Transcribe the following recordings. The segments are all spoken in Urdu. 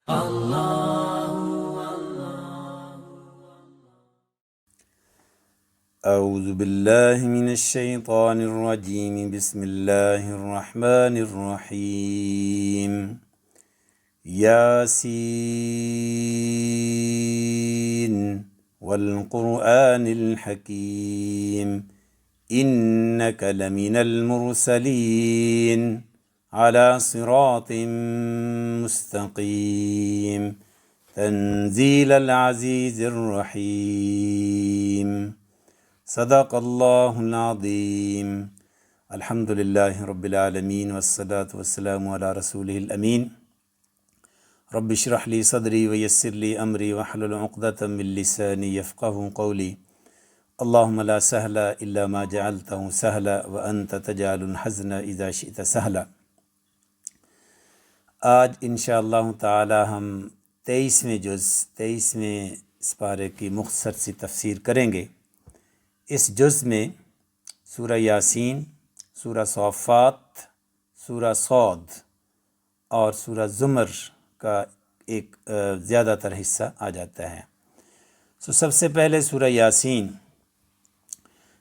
اعوذ باللہ من الشیطان الرجیم بسم اللہ الرحمن الرحیم یاسین والقرآن الحکیم انک لمن المرسلین علی صراط مستقیم تنزیل العزیز الرحیم صدق اللہ العظیم الحمد للہ رب العالمین والصلاة والسلام علی رسولہ الامین رب اشرح لی صدری ویسر لی امری واحلل عقدۃ من لسانی یفقہوا قولی اللہم لا سہل الا ما جعلتہ سہلا وانت تجعل الحزن اذا شئت سہلا۔ آج انشاءاللہ تعالی ہم 23ویں سپارے کی مختصر سی تفسیر کریں گے۔ اس جز میں سورہ یاسین، سورہ صافات، سورہ صاد اور سورہ زمر کا ایک زیادہ تر حصہ آ جاتا ہے۔ سب سے پہلے سورہ یاسین۔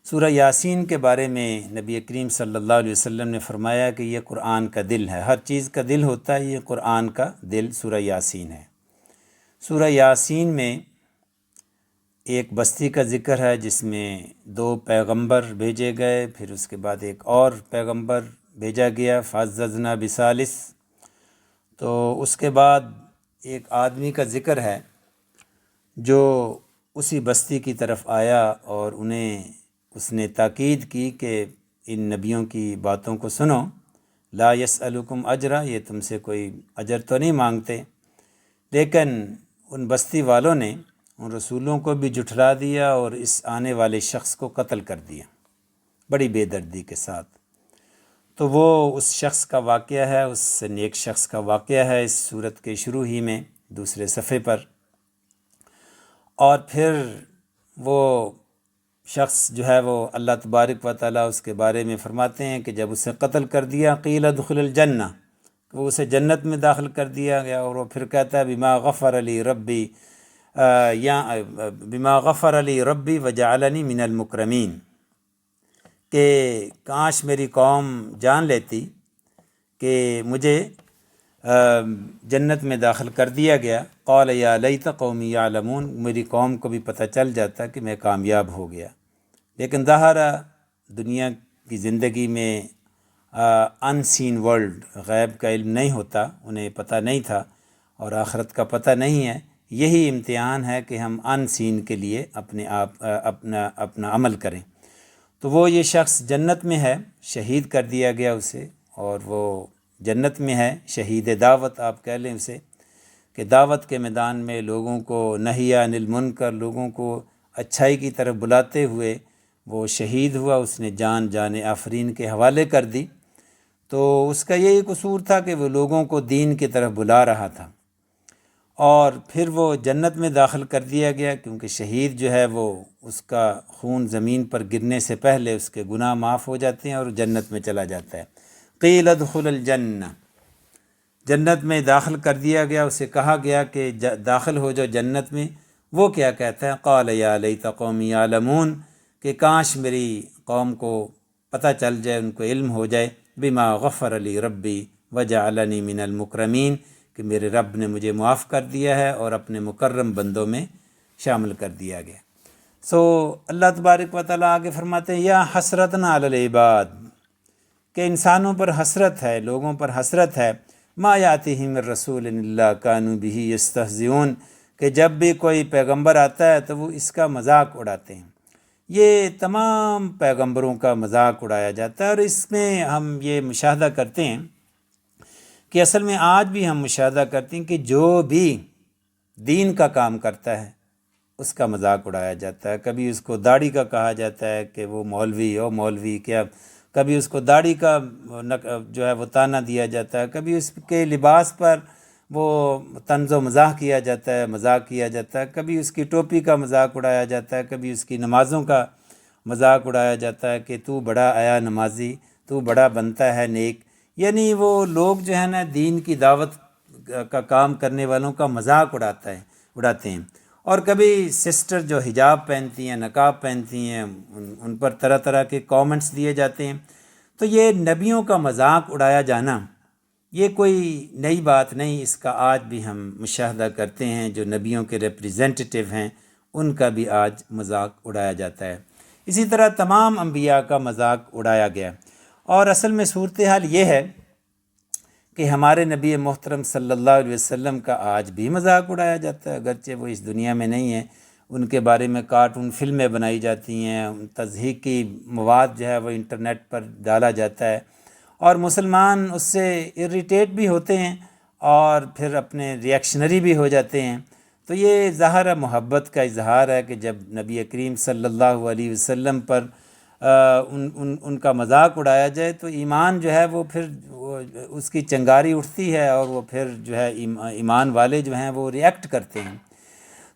سورہ یاسین کے بارے میں نبی کریم صلی اللہ علیہ وسلم نے فرمایا کہ یہ قرآن کا دل ہے، ہر چیز کا دل ہوتا ہے، یہ قرآن کا دل سورہ یاسین ہے۔ سورہ یاسین میں ایک بستی کا ذکر ہے جس میں 2 پیغمبر بھیجے گئے، پھر اس کے بعد ایک اور پیغمبر بھیجا گیا فعززنا بثالث۔ تو اس کے بعد ایک آدمی کا ذکر ہے جو اسی بستی کی طرف آیا اور اس نے تاکید کی کہ ان نبیوں کی باتوں کو سنو، لا یسألکم اجرا، یہ تم سے کوئی اجر تو نہیں مانگتے، لیکن ان بستی والوں نے ان رسولوں کو بھی جھٹلا دیا اور اس آنے والے شخص کو قتل کر دیا بڑی بے دردی کے ساتھ۔ تو وہ اس شخص کا واقعہ ہے، اس نیک شخص کا واقعہ ہے اس سورت کے شروع ہی میں دوسرے صفحے پر۔ اور پھر وہ شخص جو ہے وہ اللہ تبارک و تعالیٰ اس کے بارے میں فرماتے ہیں کہ جب اسے قتل کر دیا قیل ادخل الجنہ، وہ اسے جنت میں داخل کر دیا گیا، اور وہ پھر کہتا ہے بما غفر لی ربی بما غفر علی ربی وجعلنی من المکرمین، کہ کاش میری قوم جان لیتی کہ مجھے جنت میں داخل کر دیا گیا۔ قال یا لیت قومی یعلمون، میری قوم کو بھی پتہ چل جاتا کہ میں کامیاب ہو گیا۔ لیکن ظاہرہ دنیا کی زندگی میں ان سین ورلڈ، غیب کا علم نہیں ہوتا، انہیں پتہ نہیں تھا اور آخرت کا پتہ نہیں ہے۔ یہی امتحان ہے کہ ہم ان سین کے لیے اپنا عمل کریں۔ تو وہ یہ شخص جنت میں ہے، شہید کر دیا گیا اسے، اور وہ جنت میں ہے، شہید دعوت آپ کہہ لیں اسے، کہ دعوت کے میدان میں لوگوں کو نہی عن المنکر، لوگوں کو اچھائی کی طرف بلاتے ہوئے وہ شہید ہوا، اس نے جان آفرین کے حوالے کر دی۔ تو اس کا یہی قصور تھا کہ وہ لوگوں کو دین کی طرف بلا رہا تھا، اور پھر وہ جنت میں داخل کر دیا گیا، کیونکہ شہید جو ہے وہ اس کا خون زمین پر گرنے سے پہلے اس کے گناہ معاف ہو جاتے ہیں اور جنت میں چلا جاتا ہے۔ قیل ادخل الجنہ، جنت میں داخل کر دیا گیا، اسے کہا گیا کہ داخل ہو جاؤ جنت میں۔ وہ کیا کہتا ہے؟ قال یا لیت قومی یعلمون، کہ کاش میری قوم کو پتہ چل جائے، ان کو علم ہو جائے، بما غفر لی ربی وجعلنی من المکرمین، کہ میرے رب نے مجھے معاف کر دیا ہے اور اپنے مکرم بندوں میں شامل کر دیا گیا۔ اللہ تبارک و تعالیٰ آگے فرماتے ہیں یا حسرتنا علی العباد، کہ انسانوں پر حسرت ہے، لوگوں پر حسرت ہے، ما یاتیہم من رسول الا کانوا بہ یستہزئون، کہ جب بھی کوئی پیغمبر آتا ہے تو وہ اس کا مذاق اڑاتے ہیں۔ یہ تمام پیغمبروں کا مذاق اڑایا جاتا ہے، اور اس میں ہم یہ مشاہدہ کرتے ہیں کہ اصل میں آج بھی ہم مشاہدہ کرتے ہیں کہ جو بھی دین کا کام کرتا ہے اس کا مذاق اڑایا جاتا ہے۔ کبھی اس کو داڑھی کا کہا جاتا ہے کہ وہ مولوی کیا، کبھی اس کو داڑھی کا جو ہے وہ تانا دیا جاتا ہے، کبھی اس کے لباس پر وہ طنز و مزاح کیا جاتا ہے، مذاق کیا جاتا ہے، کبھی اس کی ٹوپی کا مذاق اڑایا جاتا ہے، کبھی اس کی نمازوں کا مذاق اڑایا جاتا ہے کہ تو بڑا آیا نمازی، تو بڑا بنتا ہے نیک۔ یعنی وہ لوگ جو ہے نا دین کی دعوت کا کام کرنے والوں کا مذاق اڑاتے ہیں، اور کبھی سسٹر جو حجاب پہنتی ہیں، نقاب پہنتی ہیں، ان پر طرح طرح کے کامنٹس دیے جاتے ہیں۔ تو یہ نبیوں کا مذاق اڑایا جانا یہ کوئی نئی بات نہیں، اس کا آج بھی ہم مشاہدہ کرتے ہیں۔ جو نبیوں کے ریپریزنٹیٹیو ہیں ان کا بھی آج مذاق اڑایا جاتا ہے۔ اسی طرح تمام انبیاء کا مذاق اڑایا گیا، اور اصل میں صورتحال یہ ہے کہ ہمارے نبی محترم صلی اللہ علیہ وسلم کا آج بھی مذاق اڑایا جاتا ہے، اگرچہ وہ اس دنیا میں نہیں ہیں۔ ان کے بارے میں کارٹون فلمیں بنائی جاتی ہیں، تضحیکی مواد جو ہے وہ انٹرنیٹ پر ڈالا جاتا ہے، اور مسلمان اس سے اریٹیٹ بھی ہوتے ہیں اور پھر اپنے ریئیکشنری بھی ہو جاتے ہیں۔ تو یہ ظاہر محبت کا اظہار ہے کہ جب نبی کریم صلی اللہ علیہ وسلم پر ان کا مذاق اڑایا جائے تو ایمان جو ہے وہ پھر اس کی چنگاری اٹھتی ہے، اور وہ پھر جو ہے ایمان والے جو ہیں وہ ریئیکٹ کرتے ہیں۔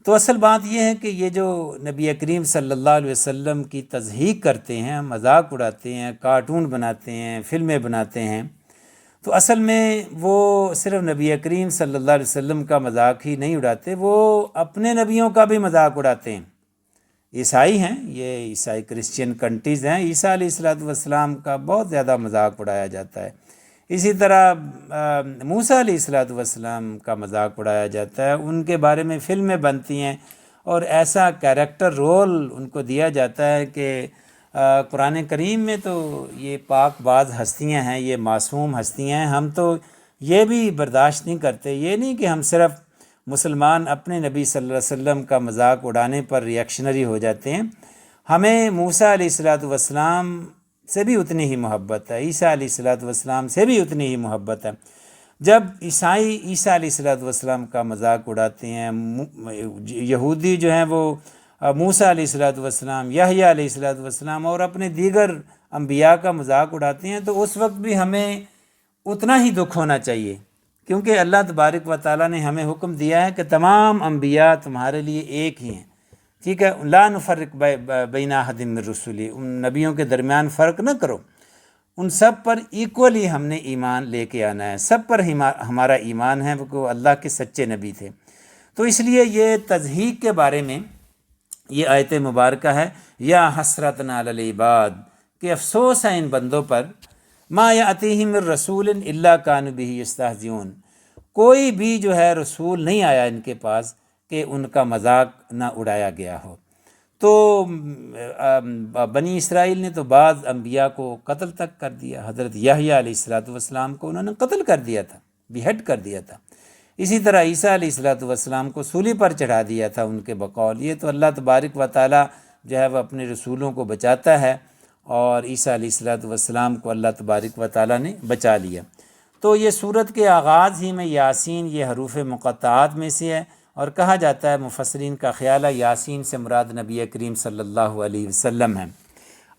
تو اصل بات یہ ہے کہ یہ جو نبی کریم صلی اللہ علیہ وسلم کی تضحیک کرتے ہیں، مذاق اڑاتے ہیں، کارٹون بناتے ہیں، فلمیں بناتے ہیں، تو اصل میں وہ صرف نبی کریم صلی اللہ علیہ وسلم کا مذاق ہی نہیں اڑاتے، وہ اپنے نبیوں کا بھی مذاق اڑاتے ہیں۔ عیسائی ہیں، یہ عیسائی کرسچین کنٹریز ہیں، عیسیٰ علیہ السلام کا بہت زیادہ مذاق اڑایا جاتا ہے۔ اسی طرح موسیٰ علیہ السلام کا مذاق اڑایا جاتا ہے، ان کے بارے میں فلمیں بنتی ہیں، اور ایسا کیریکٹر رول ان کو دیا جاتا ہے کہ قرآن کریم میں تو یہ پاک باز ہستیاں ہیں، یہ معصوم ہستیاں ہیں، ہم تو یہ بھی برداشت نہیں کرتے۔ یہ نہیں کہ ہم صرف مسلمان اپنے نبی صلی اللہ علیہ وسلم کا مذاق اڑانے پر ریئیکشنری ہو جاتے ہیں، ہمیں موسیٰ علیہ السلام سے بھی اتنی ہی محبت ہے، عیسیٰ علیہ السلام سے بھی اتنی ہی محبت ہے۔ جب عیسائی عیسیٰ علیہ السلام کا مذاق اڑاتے ہیں، یہودی جو ہیں وہ موسیٰ علیہ السلام، یحییٰ علیہ السلام اور اپنے دیگر انبیاء کا مذاق اڑاتے ہیں، تو اس وقت بھی ہمیں اتنا ہی دکھ ہونا چاہیے، کیونکہ اللہ تبارک و تعالیٰ نے ہمیں حکم دیا ہے کہ تمام انبیاء تمہارے لیے ایک ہی ہیں، ٹھیک ہے، لا نفرق بین احد من رسلی، ان نبیوں کے درمیان فرق نہ کرو، ان سب پر ایکولی ہم نے ایمان لے کے آنا ہے، سب پر ہمارا ایمان ہے، وہ اللہ کے سچے نبی تھے۔ تو اس لیے یہ تضحیک کے بارے میں یہ آیت مبارکہ ہے، یا حسرتنا علی العباد، کہ افسوس ہے ان بندوں پر، ما یاتیہم من رسول الا کانوا بہ یستہزئون، کوئی بھی جو ہے رسول نہیں آیا ان کے پاس کہ ان کا مذاق نہ اڑایا گیا ہو۔ تو بنی اسرائیل نے تو بعض انبیاء کو قتل تک کر دیا، حضرت یحییٰ علیہ السلام کو انہوں نے قتل کر دیا تھا، بیہڈ کر دیا تھا۔ اسی طرح عیسیٰ علیہ السلام کو سولی پر چڑھا دیا تھا ان کے بقول۔ یہ تو اللہ تبارک و تعالیٰ جو ہے وہ اپنے رسولوں کو بچاتا ہے، اور عیسیٰ علیہ السلام کو اللہ تبارک و تعالیٰ نے بچا لیا۔ تو یہ سورت کے آغاز ہی میں یاسین یہ حروف مقطعات میں سے ہے، اور کہا جاتا ہے، مفسرین کا خیال ہے یاسین سے مراد نبی کریم صلی اللہ علیہ وسلم ہے۔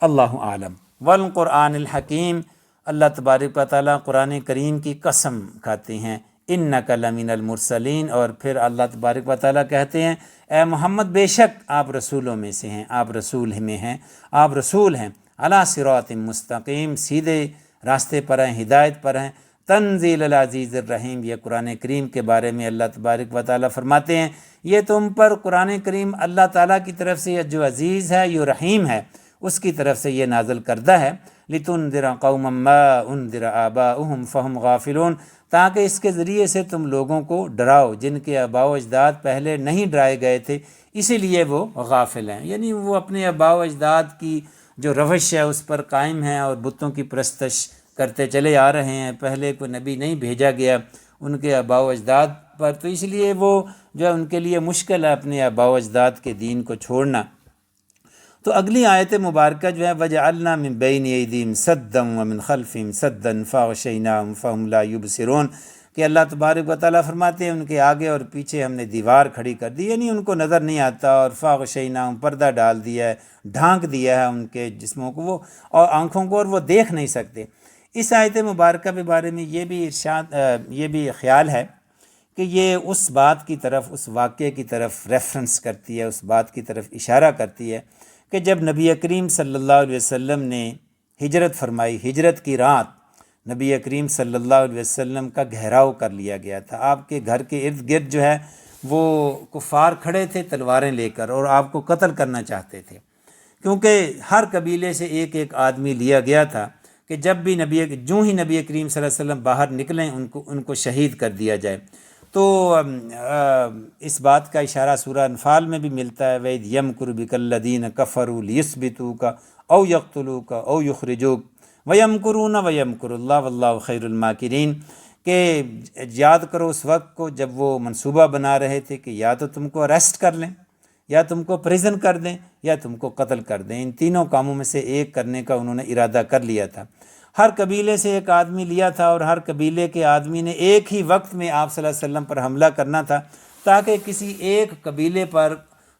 اللہ عالم۔ والقرآن الحکیم، اللہ تبارک و تعالیٰ قرآن کریم کی قسم کھاتے ہیں، انک لمن المرسلین، اور پھر اللہ تبارک و تعالیٰ کہتے ہیں اے محمد بے شک آپ رسولوں میں سے ہیں، آپ رسول میں ہیں، آپ رسول ہیں، علی صراط مستقیم، سیدھے راستے پر ہیں، ہدایت پر ہیں، تنزیل العزیز الرحیم۔ یہ قرآن کریم کے بارے میں اللہ تبارک و تعالیٰ فرماتے ہیں یہ تم پر قرآن کریم اللہ تعالیٰ کی طرف سے جو عزیز ہے، جو رحیم ہے، اس کی طرف سے یہ نازل کردہ ہے، لتنذر قوما ما انذر آباؤہم فہم غافلون، تاکہ اس کے ذریعے سے تم لوگوں کو ڈراؤ جن کے آباء و اجداد پہلے نہیں ڈرائے گئے تھے، اسی لیے وہ غافل ہیں، یعنی وہ اپنے آباء و اجداد کی جو روش ہے اس پر قائم ہیں اور بتوں کی پرستش کرتے چلے آ رہے ہیں، پہلے کوئی نبی نہیں بھیجا گیا ان کے آباء و اجداد پر، تو اس لیے وہ جو ہے ان کے لیے مشکل ہے اپنے آباء و اجداد کے دین کو چھوڑنا۔ تو اگلی آیت مبارکہ جو ہے وَجَعَلْنَا مِن بَيْنِ أَيْدِيهِمْ سَدًّا وَمِن خَلْفِهِمْ سَدًّا فَأَغْشَيْنَاهُمْ فَهُمْ لَا يُبْصِرُونَ، کہ اللہ تبارک و تعالیٰ فرماتے ہیں ان کے آگے اور پیچھے ہم نے دیوار کھڑی کر دی، یعنی ان کو نظر نہیں آتا، اور فَأَغْشَيْنَاهُمْ پردہ ڈال دیا ہے، ڈھانک دیا ہے ان کے جسموں کو وہ اور آنکھوں کو، اور وہ دیکھ نہیں سکتے۔ اس آیت مبارکہ کے بارے میں یہ بھی ارشاد یہ بھی خیال ہے کہ یہ اس بات کی طرف، اس واقعے کی طرف ریفرنس کرتی ہے، اس بات کی طرف اشارہ کرتی ہے کہ جب نبی کریم صلی اللہ علیہ وسلم نے ہجرت فرمائی، ہجرت کی رات نبی کریم صلی اللہ علیہ وسلم کا گھیراؤ کر لیا گیا تھا۔ آپ کے گھر کے ارد گرد جو ہے وہ کفار کھڑے تھے تلواریں لے کر، اور آپ کو قتل کرنا چاہتے تھے، کیونکہ ہر قبیلے سے ایک ایک آدمی لیا گیا تھا کہ جب بھی جو ہی نبی کریم صلی اللہ علیہ وسلم باہر نکلیں ان کو شہید کر دیا جائے۔ تو اس بات کا اشارہ سورہ انفال میں بھی ملتا ہے، وَإِذْ يَمْكُرُ بِكَ الَّذِينَ كَفَرُوا لِيُثْبِتُوكَ أَوْ يَقْتُلُوكَ أَوْ يُخْرِجُوكَ وَيَمْكُرُونَ وَيَمْكُرُ اللَّهُ وَاللَّهُ خَيْرُ الْمَاكِرِينَ، کہ یاد کرو اس وقت کو جب وہ منصوبہ بنا رہے تھے کہ یا تو تم کو اریسٹ کر لیں، یا تم کو پریزن کر دیں، یا تم کو قتل کر دیں۔ ان تینوں کاموں میں سے ایک کرنے کا انہوں نے ارادہ کر لیا تھا۔ ہر قبیلے سے ایک آدمی لیا تھا، اور ہر قبیلے کے آدمی نے ایک ہی وقت میں آپ صلی اللہ علیہ وسلم پر حملہ کرنا تھا، تاکہ کسی ایک قبیلے پر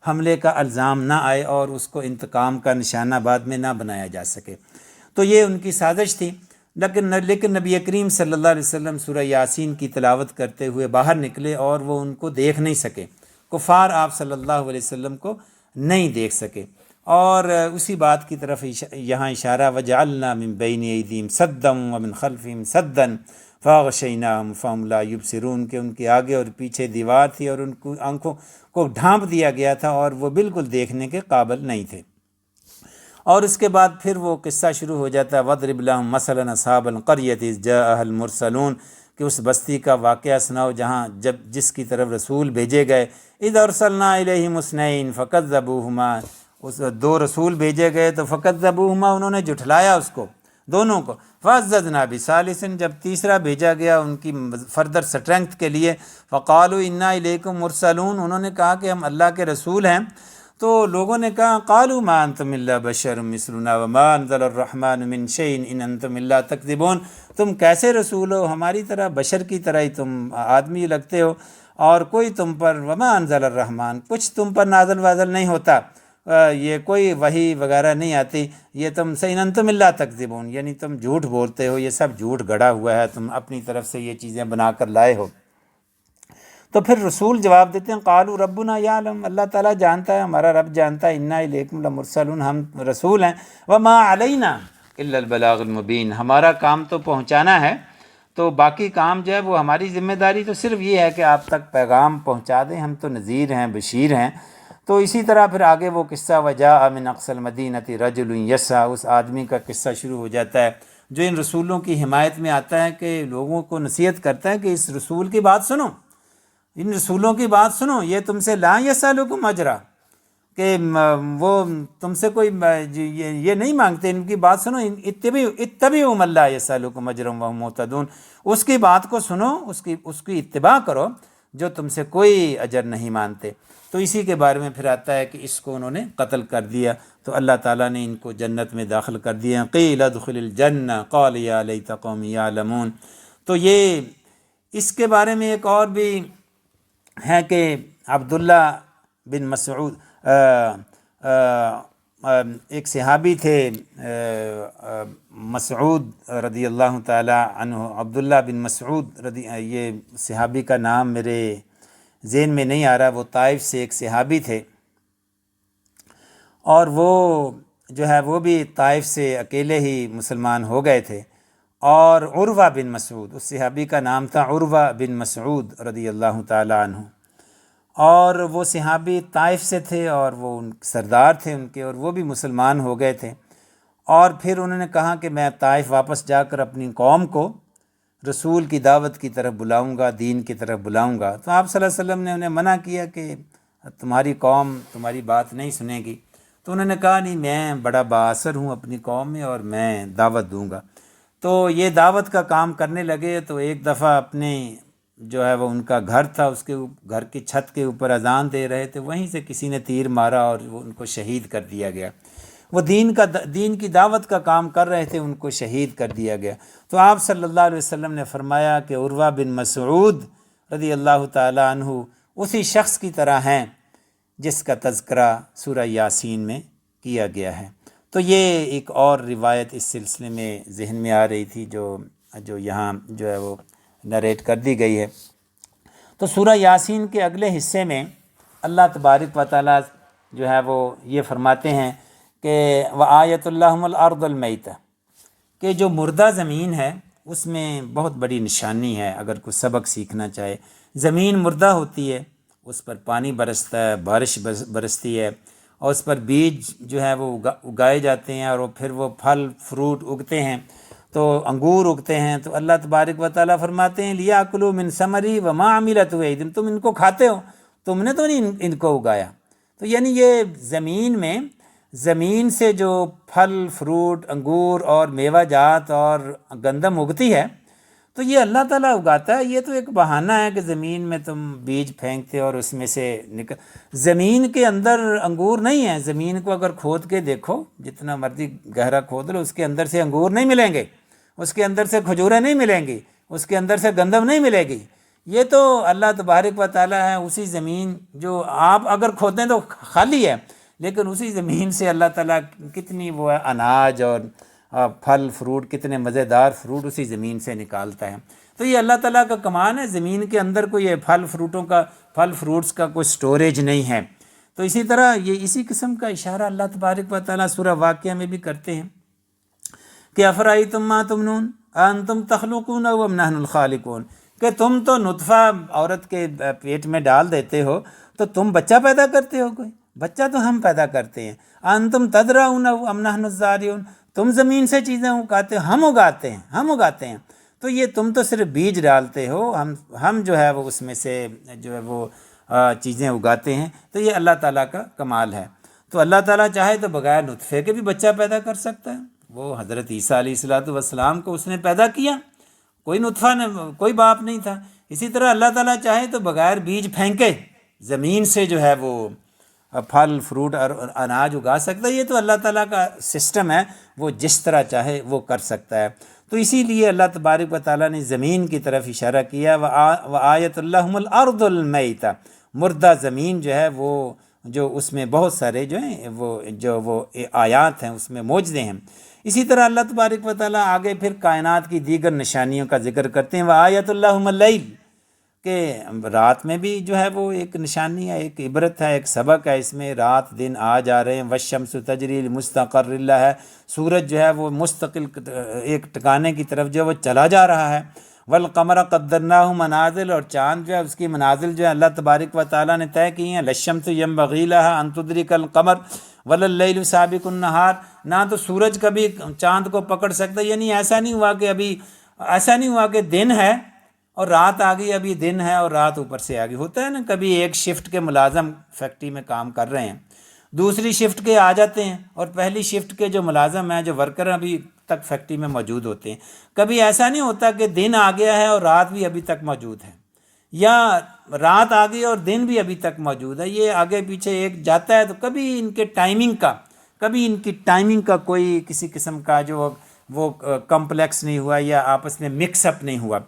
حملے کا الزام نہ آئے اور اس کو انتقام کا نشانہ بعد میں نہ بنایا جا سکے۔ تو یہ ان کی سازش تھی۔ لیکن نبی کریم صلی اللہ علیہ وسلم سورہ یاسین کی تلاوت کرتے ہوئے باہر نکلے، اور وہ ان کو دیکھ نہیں سکے، کفار آپ صلی اللہ علیہ وسلم کو نہیں دیکھ سکے۔ اور اسی بات کی طرف یہاں اشارہ وَجَعَلْنَا مِن بَيْنِ أَيْدِيهِمْ سَدًّا وَمِن خَلْفِهِمْ سَدًّا فَأَغْشَيْنَاهُمْ فَهُمْ لَا يُبْصِرُونَ، کہ ان کے آگے اور پیچھے دیوار تھی، اور ان کو آنکھوں کو ڈھانپ دیا گیا تھا، اور وہ بالکل دیکھنے کے قابل نہیں تھے۔ اور اس کے بعد پھر وہ قصہ شروع ہو جاتا ہے وَاضْرِبْ لَهُم مَثَلًا أَصْحَابَ الْقَرْيَةِ إِذْ جَاءَهَا الْمُرْسَلُونَ، کہ اس بستی کا واقعہ سناؤ جہاں جس کی طرف رسول بھیجے گئے۔ إِذْ أَرْسَلْنَا إِلَيْهِمُ اثْنَيْنِ فَكَذَّبُوهُمَا، اس دو رسول بھیجے گئے تو فَكَذَّبُوهُمَا، انہوں نے جھٹلایا اس کو دونوں کو۔ فَعَزَّزْنَا بِثَالِثٍ، جب تیسرا بھیجا گیا ان کی فردر سٹرینتھ کے لیے، فَقَالُوا إِنَّا إِلَيْكُمْ مُرْسَلُونَ، انہوں نے کہا کہ ہم اللہ کے رسول ہیں۔ تو لوگوں نے کہا قالوا ما انتم الا بشر مثلنا وما انزل الرحمن من شيء ان انتم الا تكذبون، تم کیسے رسول ہو، ہماری طرح بشر کی طرح ہی تم آدمی لگتے ہو، اور کوئی تم پر وما انزل الرحمن، کچھ تم پر نازل وازل نہیں ہوتا، یہ کوئی وحی وغیرہ نہیں آتی، یہ تم سے ان انتم الا تکذبون، یعنی تم جھوٹ بولتے ہو، یہ سب جھوٹ گڑا ہوا ہے، تم اپنی طرف سے یہ چیزیں بنا کر لائے ہو۔ تو پھر رسول جواب دیتے ہیں قالوا ربنا یعلم، اللہ تعالیٰ جانتا ہے، ہمارا رب جانتا ہے، انا الیکم لمرسلون، ہم رسول ہیں، وما علینا الا البلاغ المبین، ہمارا کام تو پہنچانا ہے، تو باقی کام جو ہے وہ ہماری ذمہ داری تو صرف یہ ہے کہ آپ تک پیغام پہنچا دیں، ہم تو نذیر ہیں، بشیر ہیں۔ تو اسی طرح پھر آگے وہ قصہ وجاء من اقصى المدینۃ رجل یسعى، اس آدمی کا قصہ شروع ہو جاتا ہے جو ان رسولوں کی حمایت میں آتا ہے، کہ لوگوں کو نصیحت کرتا ہے کہ اس رسول کی بات سنو، ان رسولوں کی بات سنو، یہ تم سے لا یسألکم اجرا، کہ وہ تم سے کوئی یہ نہیں مانگتے، ان کی بات سنو، اتبعوا من لا یسألکم اجرا وهم مہتدون، اس کی بات کو سنو، اس کی اتباع کرو جو تم سے کوئی اجر نہیں مانتے۔ تو اسی کے بارے میں پھر آتا ہے کہ اس کو انہوں نے قتل کر دیا، تو اللہ تعالیٰ نے ان کو جنت میں داخل کر دیا، قیل ادخل الجنہ قال یا لیت قومی یعلمون۔ تو یہ اس کے بارے میں ایک اور بھی ہے کہ عبداللہ بن مسعود ایک صحابی تھے، مسعود رضی اللہ تعالی عنہ، عبداللہ بن مسعود یہ صحابی کا نام میرے ذہن میں نہیں آ رہا، وہ طائف سے ایک صحابی تھے، اور وہ جو ہے وہ بھی طائف سے اکیلے ہی مسلمان ہو گئے تھے۔ اور عروہ بن مسعود، اس صحابی کا نام تھا عروہ بن مسعود رضی اللہ تعالی عنہ، اور وہ صحابی طائف سے تھے، اور وہ سردار تھے ان کے، اور وہ بھی مسلمان ہو گئے تھے۔ اور پھر انہوں نے کہا کہ میں طائف واپس جا کر اپنی قوم کو رسول کی دعوت کی طرف بلاؤں گا، دین کی طرف بلاؤں گا۔ تو آپ صلی اللہ علیہ وسلم نے انہیں منع کیا کہ تمہاری قوم تمہاری بات نہیں سنے گی۔ تو انہوں نے کہا نہیں، میں بڑا بااثر ہوں اپنی قوم میں، اور میں دعوت دوں گا۔ تو یہ دعوت کا کام کرنے لگے، تو ایک دفعہ اپنے جو ہے وہ ان کا گھر تھا، اس کے گھر کی چھت کے اوپر اذان دے رہے تھے، وہیں سے کسی نے تیر مارا اور وہ ان کو شہید کر دیا گیا۔ وہ دین کی دعوت کا کام کر رہے تھے، ان کو شہید کر دیا گیا۔ تو آپ صلی اللہ علیہ وسلم نے فرمایا کہ عروہ بن مسعود رضی اللہ تعالی عنہ اسی شخص کی طرح ہیں جس کا تذکرہ سورہ یاسین میں کیا گیا ہے۔ تو یہ ایک اور روایت اس سلسلے میں ذہن میں آ رہی تھی جو یہاں جو ہے وہ نریٹ کر دی گئی ہے۔ تو سورہ یاسین کے اگلے حصے میں اللہ تبارک و تعالیٰ جو ہے وہ یہ فرماتے ہیں کہ وَآیَةٌ لَّهُمُ الْأَرْضُ الْمَيْتَةُ، کہ جو مردہ زمین ہے اس میں بہت بڑی نشانی ہے اگر کوئی سبق سیکھنا چاہے۔ زمین مردہ ہوتی ہے، اس پر پانی برستا ہے، بارش برستی ہے، اور اس پر بیج جو ہے وہ اگائے جاتے ہیں، اور پھر وہ پھل فروٹ اگتے ہیں، تو انگور اگتے ہیں، تو اللہ تبارک و تعالیٰ فرماتے ہیں لیاکلوا من ثمری وما عملت ایدیہم، تم ان کو کھاتے ہو، تم نے تو نہیں ان کو اگایا۔ تو یعنی یہ زمین سے جو پھل فروٹ انگور اور میوہ جات اور گندم اگتی ہے تو یہ اللہ تعالیٰ اگاتا ہے۔ یہ تو ایک بہانہ ہے کہ زمین میں تم بیج پھینکتے اور اس میں سے زمین کے اندر انگور نہیں ہیں۔ زمین کو اگر کھود کے دیکھو، جتنا مرضی گہرا کھود لو، اس کے اندر سے انگور نہیں ملیں گے، اس کے اندر سے کھجوریں نہیں ملیں گی، اس کے اندر سے گندم نہیں ملے گی۔ یہ تو اللہ تبارک و تعالیٰ ہے، اسی زمین جو آپ اگر کھودیں تو خالی ہے، لیکن اسی زمین سے اللہ تعالیٰ کتنی وہ ہے اناج اور پھل فروٹ، کتنے مزیدار فروٹ اسی زمین سے نکالتا ہے۔ تو یہ اللہ تعالیٰ کا کمال ہے، زمین کے اندر کوئی پھل فروٹس کا کوئی سٹوریج نہیں ہے۔ تو اسی طرح یہ اسی قسم کا اشارہ اللہ تبارک و تعالیٰ سورہ واقعہ میں بھی کرتے ہیں کہ افرأیتم ما تمنون انتم تخلقونه ام نحن الخالقون، کہ تم تو نطفہ عورت کے پیٹ میں ڈال دیتے ہو تو تم بچہ پیدا کرتے ہو، کوئی بچہ تو ہم پیدا کرتے ہیں۔ انتم تزرعونه ام نحن الزارعون، تم زمین سے چیزیں اگاتے ہو، ہم اگاتے ہیں۔ تو یہ تم تو صرف بیج ڈالتے ہو، ہم جو ہے وہ اس میں سے جو ہے وہ چیزیں اگاتے ہیں۔ تو یہ اللہ تعالیٰ کا کمال ہے۔ تو اللہ تعالیٰ چاہے تو بغیر نطفے کے بھی بچہ پیدا کر سکتا ہے۔ وہ حضرت عیسیٰ علیہ السلام کو اس نے پیدا کیا، کوئی نطفہ نے، کوئی باپ نہیں تھا۔ اسی طرح اللہ تعالیٰ چاہے تو بغیر بیج پھینکے زمین سے جو ہے وہ پھل فروٹ اور اناج اگا سکتا ہے۔ یہ تو اللہ تعالیٰ کا سسٹم ہے، وہ جس طرح چاہے وہ کر سکتا ہے۔ تو اسی لیے اللہ تبارک و تعالیٰ نے زمین کی طرف اشارہ کیا، وآیۃ لہم الارض المیتہ، مردہ زمین جو ہے وہ، جو اس میں بہت سارے جو ہیں وہ آیات ہیں، اس میں معجزے ہیں۔ اسی طرح اللہ تبارک و تعالیٰ آگے پھر کائنات کی دیگر نشانیوں کا ذکر کرتے ہیں، وآیۃ لہم اللیل، کہ رات میں بھی جو ہے وہ ایک نشانی ہے، ایک عبرت ہے، ایک سبق ہے، اس میں رات دن آ جا رہے ہیں۔ والشمس تجری لمستقر لها ہے، سورج جو ہے وہ مستقل ایک ٹکانے کی طرف جو ہے وہ چلا جا رہا ہے۔ والقمر قدرناہ منازل، اور چاند جو ہے اس کی منازل جو ہے اللہ تبارک و تعالیٰ نے طے کی ہیں۔ للشمس ينبغي لها ان تدرك القمر ولا الليل سابق النهار، نہ تو سورج کبھی چاند کو پکڑ سکتا، یعنی ایسا نہیں ہوا کہ دن ہے اور رات آ گئی، ابھی دن ہے اور رات اوپر سے آ گئی۔ ہوتا ہے نا، کبھی ایک شفٹ کے ملازم فیکٹری میں کام کر رہے ہیں، دوسری شفٹ کے آ جاتے ہیں، اور پہلی شفٹ کے جو ملازم ہیں، جو ورکر ابھی تک فیکٹری میں موجود ہوتے ہیں۔ کبھی ایسا نہیں ہوتا کہ دن آ گیا ہے اور رات بھی ابھی تک موجود ہے، یا رات آ گئی اور دن بھی ابھی تک موجود ہے۔ یہ آگے پیچھے ایک جاتا ہے، تو کبھی ان کی ٹائمنگ کا کوئی کسی قسم کا جو وہ کمپلیکس نہیں ہوا، یا آپس میں مکس اپ نہیں ہوا۔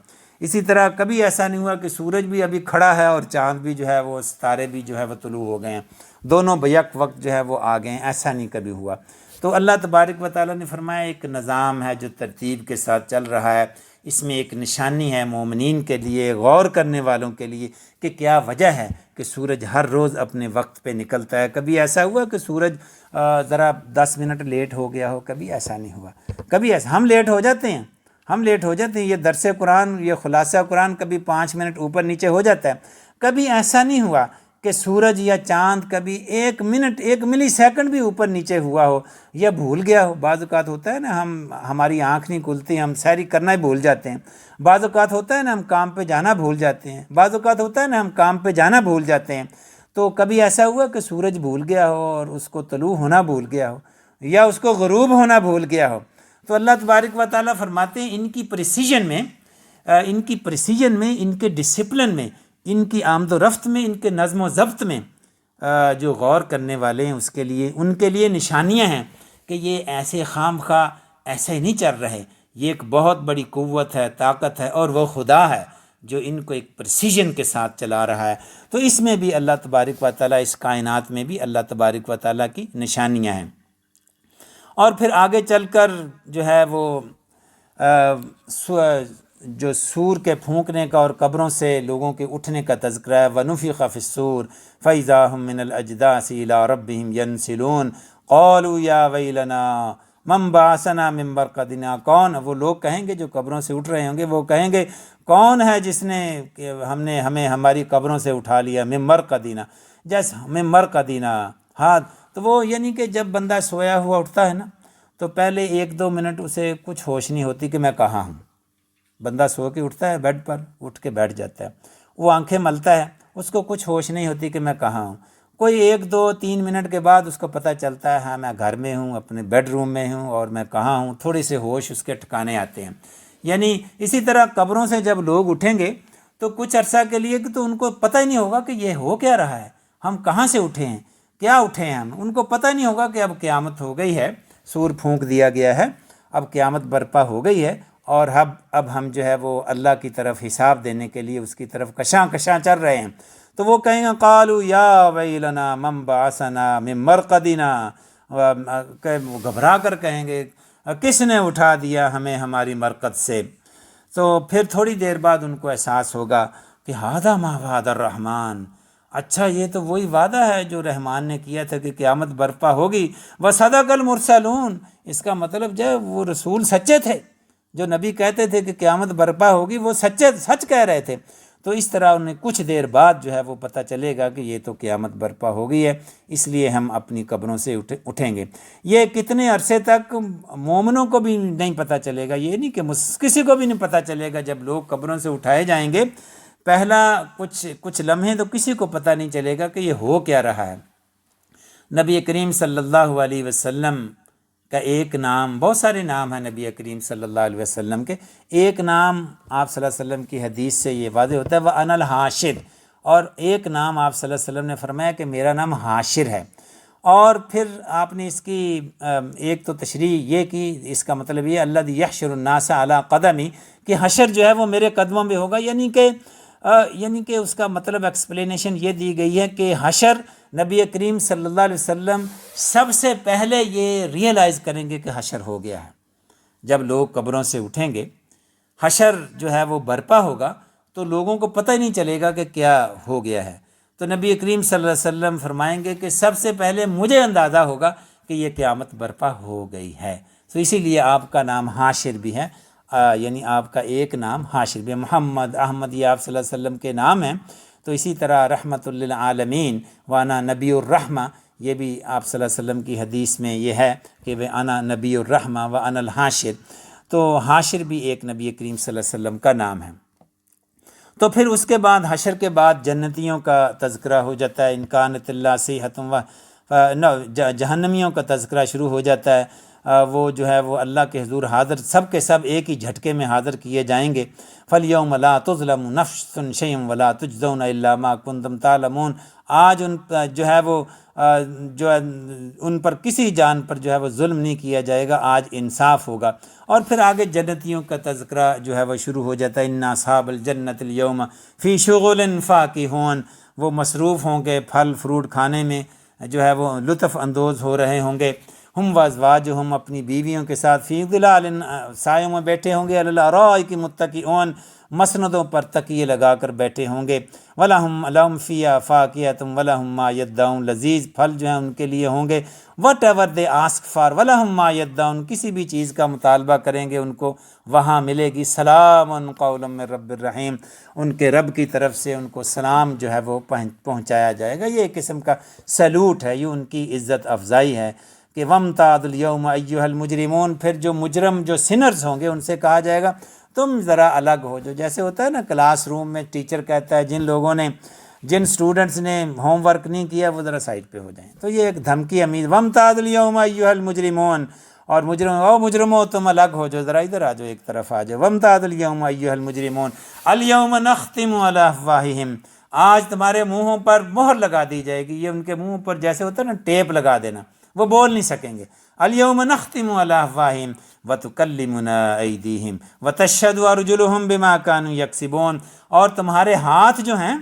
اسی طرح کبھی ایسا نہیں ہوا کہ سورج بھی ابھی کھڑا ہے اور چاند بھی جو ہے وہ، ستارے بھی جو ہے وہ طلوع ہو گئے ہیں، دونوں بیک وقت جو ہے وہ آ گئے ہیں، ایسا نہیں کبھی ہوا۔ تو اللہ تبارک و تعالیٰ نے فرمایا ایک نظام ہے جو ترتیب کے ساتھ چل رہا ہے، اس میں ایک نشانی ہے مومنین کے لیے، غور کرنے والوں کے لیے، کہ کیا وجہ ہے کہ سورج ہر روز اپنے وقت پہ نکلتا ہے۔ کبھی ایسا ہوا کہ سورج ذرا 10 منٹ لیٹ ہو گیا ہو؟ کبھی ایسا نہیں ہوا۔ کبھی ایسا ہم لیٹ ہو جاتے ہیں، یہ درس قرآن، یہ خلاصہ قرآن کبھی 5 منٹ اوپر نیچے ہو جاتا ہے۔ کبھی ایسا نہیں ہوا کہ سورج یا چاند کبھی 1 منٹ 1 ملی سیکنڈ بھی اوپر نیچے ہوا ہو یا بھول گیا ہو۔ بعض اوقات ہوتا ہے نا، ہماری آنکھ نہیں کھلتی، ہم سحری کرنا ہی بھول جاتے ہیں۔ بعض اوقات ہوتا ہے نا، ہم کام پہ جانا بھول جاتے ہیں۔ بعض اوقات ہوتا ہے نا، ہم کام پہ جانا بھول جاتے ہیں۔ تو کبھی ایسا ہوا کہ سورج بھول گیا ہو اور اس کو طلوع ہونا بھول گیا ہو، یا اس کو غروب ہونا بھول گیا ہو۔ تو اللہ تبارک و تعالیٰ فرماتے ہیں ان کی پریسیجن میں، ان کے ڈسپلن میں، ان کی آمد و رفت میں، ان کے نظم و ضبط میں جو غور کرنے والے ہیں ان کے لیے نشانیاں ہیں کہ یہ ایسے خام خواہ ایسے نہیں چل رہے، یہ ایک بہت بڑی قوت ہے، طاقت ہے، اور وہ خدا ہے جو ان کو ایک پریسیجن کے ساتھ چلا رہا ہے۔ تو اس میں بھی اللہ تبارک و تعالیٰ، اس کائنات میں بھی اللہ تبارک و تعالیٰ کی نشانیاں ہیں۔ اور پھر آگے چل کر جو ہے وہ جو سور کے پھونکنے کا اور قبروں سے لوگوں کے اٹھنے کا تذکرہ ہے۔ وَنُفِخَ فِي الصُّورِ فَإِذَا هُم مِّنَ الْأَجْدَاثِ إِلَىٰ رَبِّهِمْ يَنْسِلُونَ قَالُوا يَا وَيْلَنَا من بعثنا من مرقدنا، کون وہ لوگ کہیں گے جو قبروں سے اٹھ رہے ہوں گے، وہ کہیں گے کون ہے جس نے ہمیں ہماری قبروں سے اٹھا لیا، من مرقدنا، جیسے من مرقدنا ہاں. تو وہ یعنی کہ جب بندہ سویا ہوا اٹھتا ہے نا تو پہلے 1-2 منٹ اسے کچھ ہوش نہیں ہوتی کہ میں کہاں ہوں. بندہ سو کے اٹھتا ہے بیڈ پر، اٹھ کے بیٹھ جاتا ہے، وہ آنکھیں ملتا ہے، اس کو کچھ ہوش نہیں ہوتی کہ میں کہاں ہوں. کوئی 1-2-3 منٹ کے بعد اس کو پتہ چلتا ہے ہاں میں گھر میں ہوں، اپنے بیڈ روم میں ہوں اور میں کہاں ہوں، تھوڑے سے ہوش اس کے ٹھکانے آتے ہیں. یعنی اسی طرح قبروں سے جب لوگ اٹھیں گے تو کچھ عرصہ کے لیے تو ان کو پتہ ہی نہیں ہوگا کہ یہ ہو کیا رہا ہے، ہم کہاں سے اٹھے ہیں، کیا اٹھے ہیں ہم. ان کو پتہ نہیں ہوگا کہ اب قیامت ہو گئی ہے، سور پھونک دیا گیا ہے، اب قیامت برپا ہو گئی ہے، اور اب ہم جو ہے وہ اللہ کی طرف حساب دینے کے لیے اس کی طرف کشاں کشاں چل رہے ہیں. تو وہ کہیں گے قالوا یا ویلنا من بعثنا من مرقدنا، وہ گھبرا کر کہیں گے کس نے اٹھا دیا ہمیں ہماری مرقد سے. تو پھر تھوڑی دیر بعد ان کو احساس ہوگا کہ ھذا ما وعد الرحمن، اچھا یہ تو وہی وعدہ ہے جو رحمان نے کیا تھا کہ قیامت برپا ہوگی. وصدق المرسلون، اس کا مطلب جو ہے وہ رسول سچے تھے، جو نبی کہتے تھے کہ قیامت برپا ہوگی وہ سچ کہہ رہے تھے. تو اس طرح انہیں کچھ دیر بعد جو ہے وہ پتہ چلے گا کہ یہ تو قیامت برپا ہو گئی ہے، اس لیے ہم اپنی قبروں سے اٹھیں گے. یہ کتنے عرصے تک مومنوں کو بھی نہیں پتہ چلے گا، یہ نہیں کہ کسی کو بھی نہیں پتہ چلے گا. جب لوگ قبروں سے اٹھائے جائیں گے پہلا کچھ لمحے تو کسی کو پتہ نہیں چلے گا کہ یہ ہو کیا رہا ہے. نبی کریم صلی اللہ علیہ وسلم کا ایک نام، بہت سارے نام ہیں نبی کریم صلی اللہ علیہ وسلم کے، ایک نام آپ صلی اللہ علیہ وسلم کی حدیث سے یہ واضح ہوتا ہے وَأَنَا الْحَاشِرُ، اور ایک نام آپ صلی اللہ علیہ وسلم نے فرمایا کہ میرا نام حاشر ہے. اور پھر آپ نے اس کی ایک تو تشریح یہ کی، اس کا مطلب یہ الذی یحشر الناس علی قدمی، کہ حشر جو ہے وہ میرے قدموں میں ہوگا. یعنی کہ اس کا مطلب ایکسپلینیشن یہ دی گئی ہے کہ حشر نبی کریم صلی اللہ علیہ وسلم سب سے پہلے یہ ریئلائز کریں گے کہ حشر ہو گیا ہے. جب لوگ قبروں سے اٹھیں گے، حشر جو ہے وہ برپا ہوگا تو لوگوں کو پتہ ہی نہیں چلے گا کہ کیا ہو گیا ہے. تو نبی کریم صلی اللہ علیہ وسلم فرمائیں گے کہ سب سے پہلے مجھے اندازہ ہوگا کہ یہ قیامت برپا ہو گئی ہے. تو اسی لیے آپ کا نام حاشر بھی ہے، یعنی آپ کا ایک نام حاشر بھی. محمد، احمد یہ آپ صلی اللہ علیہ وسلم کے نام ہیں. تو اسی طرح رحمت للعالمین وانا نبی الرحمہ، یہ بھی آپ صلی اللہ علیہ وسلم کی حدیث میں یہ ہے کہ وہ انا نبی الرحمہ وانا الحاشر. تو حاشر بھی ایک نبی کریم صلی اللہ علیہ وسلم کا نام ہے. تو پھر اس کے بعد حشر کے بعد جنتیوں کا تذکرہ ہو جاتا ہے، انکانت اللہ صیحتم جہنمیوں کا تذکرہ شروع ہو جاتا ہے. وہ جو ہے وہ اللہ کے حضور حاضر، سب کے سب ایک ہی جھٹکے میں حاضر کیے جائیں گے. فَالْيَوْمَ لَا تُظْلَمُ نَفْسٌ شَيْئًا وَلَا تُجْزَوْنَ إِلَّا مَا كُنتُمْ تَعْلَمُونَ. آج جو ہے وہ ان پر کسی جان پر جو ہے وہ ظلم نہیں کیا جائے گا، آج انصاف ہوگا. اور پھر آگے جنتیوں کا تذکرہ جو ہے وہ شروع ہو جاتا ہے. اِنَّ أَصْحَابَ الْجَنَّةِ الْيَوْمَ فِي شُغُلٍ فَاكِهُونَ، وہ مصروف ہوں گے پھل فروٹ کھانے میں، جو ہے وہ لطف اندوز ہو رہے ہوں گے. ہم وازواجہم، اپنی بیویوں کے ساتھ، فی ظلال، سایوں میں بیٹھے ہوں گے، علی الارائک متکئون، مسندوں پر تکیے لگا کر بیٹھے ہوں گے. لہم فیہا فاکہۃ ولہم ما یدعون، لذیذ پھل جو ہیں ان کے لیے ہوں گے. Whatever they ask for ولہم ما یدعون، کسی بھی چیز کا مطالبہ کریں گے ان کو وہاں ملے گی. سلام قولا من رب الرحیم، ان کے رب کی طرف سے ان کو سلام جو ہے وہ پہنچایا جائے گا. یہ ایک قسم کا سلوٹ ہے، یہ ان کی عزت افزائی ہے کہ وَامْتَازُوا الْيَوْمَ أَيُّهَا الْمُجْرِمُونَ. پھر جو مجرم، جو سنرز ہوں گے، ان سے کہا جائے گا تم ذرا الگ ہو. جیسے ہوتا ہے نا کلاس روم میں ٹیچر کہتا ہے جن اسٹوڈنٹس نے ہوم ورک نہیں کیا وہ ذرا سائڈ پہ ہو جائیں. تو یہ ایک دھمکی امید، وَامْتَازُوا الْيَوْمَ أَيُّهَا الْمُجْرِمُونَ، اور مجرمو تم الگ ہو جاؤ، ذرا ادھر آ جاؤ، ایک طرف آ جاؤ. وَامْتَازُوا الْيَوْمَ أَيُّهَا الْمُجْرِمُونَ الْيَوْمَ نَخْتِمُ عَلَىٰ أَفْوَاهِهِمْ، آج تمہارے منہوں پر مہر لگا دی جائے گی. یہ ان کے منہ پر جیسے ہوتا ہے نا ٹیپ لگا دینا، وہ بول نہیں سکیں گے. اليوم نختم على افواہہم وتکلمنا ایدیہم وتشہد ارجلہم بما كانوا یکسبون. اور تمہارے ہاتھ جو ہیں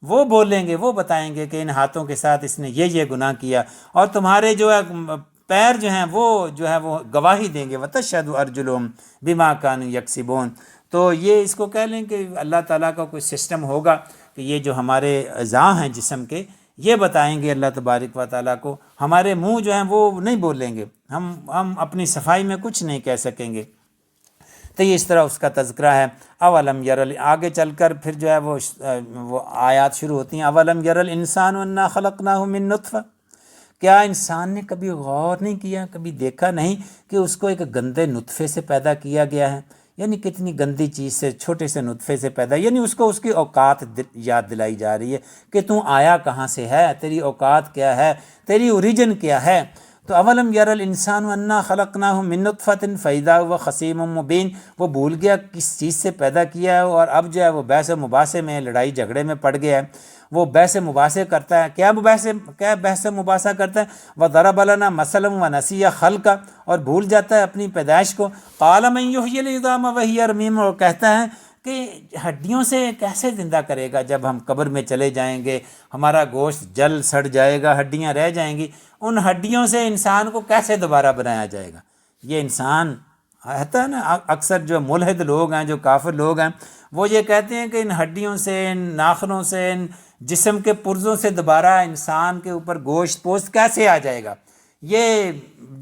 وہ بولیں گے، وہ بتائیں گے کہ ان ہاتھوں کے ساتھ اس نے یہ گناہ کیا. اور تمہارے جو ہے پیر جو ہیں وہ جو ہے وہ گواہی دیں گے. وتشہد ارجلہم بما كانوا یکسبون. تو یہ اس کو کہہ لیں کہ اللہ تعالیٰ کا کوئی سسٹم ہوگا کہ یہ جو ہمارے اعضاء ہیں جسم کے، یہ بتائیں گے اللہ تبارک و تعالیٰ کو، ہمارے منہ جو ہیں وہ نہیں بولیں گے، ہم اپنی صفائی میں کچھ نہیں کہہ سکیں گے۔ تو یہ اس طرح اس کا تذکرہ ہے۔ اولم یرل، آگے چل کر پھر جو ہے وہ آیات شروع ہوتی ہیں، اولم یرل انسان انا خلقناہ من نطفہ، کیا انسان نے کبھی غور نہیں کیا، کبھی دیکھا نہیں کہ اس کو ایک گندے نطفے سے پیدا کیا گیا ہے؟ یعنی کتنی گندی چیز سے، چھوٹے سے نطفے سے پیدا، یعنی اس کو اس کی اوقات یاد دلائی جا رہی ہے کہ تو آیا کہاں سے ہے، تیری اوقات کیا ہے، تیری اوریجن کیا ہے۔ تو اولم یر الانسان انا خلقناہ من نطفۃ فاذا هو خصیم مبین، وہ بھول گیا کس چیز سے پیدا کیا ہے، اور اب جو ہے وہ بحث و مباحثے میں، لڑائی جھگڑے میں پڑ گیا ہے، وہ بحث مباحثے کرتا ہے۔ کیا بحث مباحثہ کرتا ہے؟ وضرب لنا مثلا ونسی خلقہ، اور بھول جاتا ہے اپنی پیدائش کو۔ قال من یحیی العظام وہی رمیم، اور کہتا ہے کہ ہڈیوں سے کیسے زندہ کرے گا، جب ہم قبر میں چلے جائیں گے ہمارا گوشت جل سڑ جائے گا، ہڈیاں رہ جائیں گی، ان ہڈیوں سے انسان کو کیسے دوبارہ بنایا جائے گا؟ یہ انسان ہوتا ہے نا، اکثر جو ملحد لوگ ہیں، جو کافر لوگ ہیں، وہ یہ کہتے ہیں کہ ان ہڈیوں سے، ان ناخنوں سے، ان جسم کے پرزوں سے دوبارہ انسان کے اوپر گوشت پوست کیسے آ جائے گا؟ یہ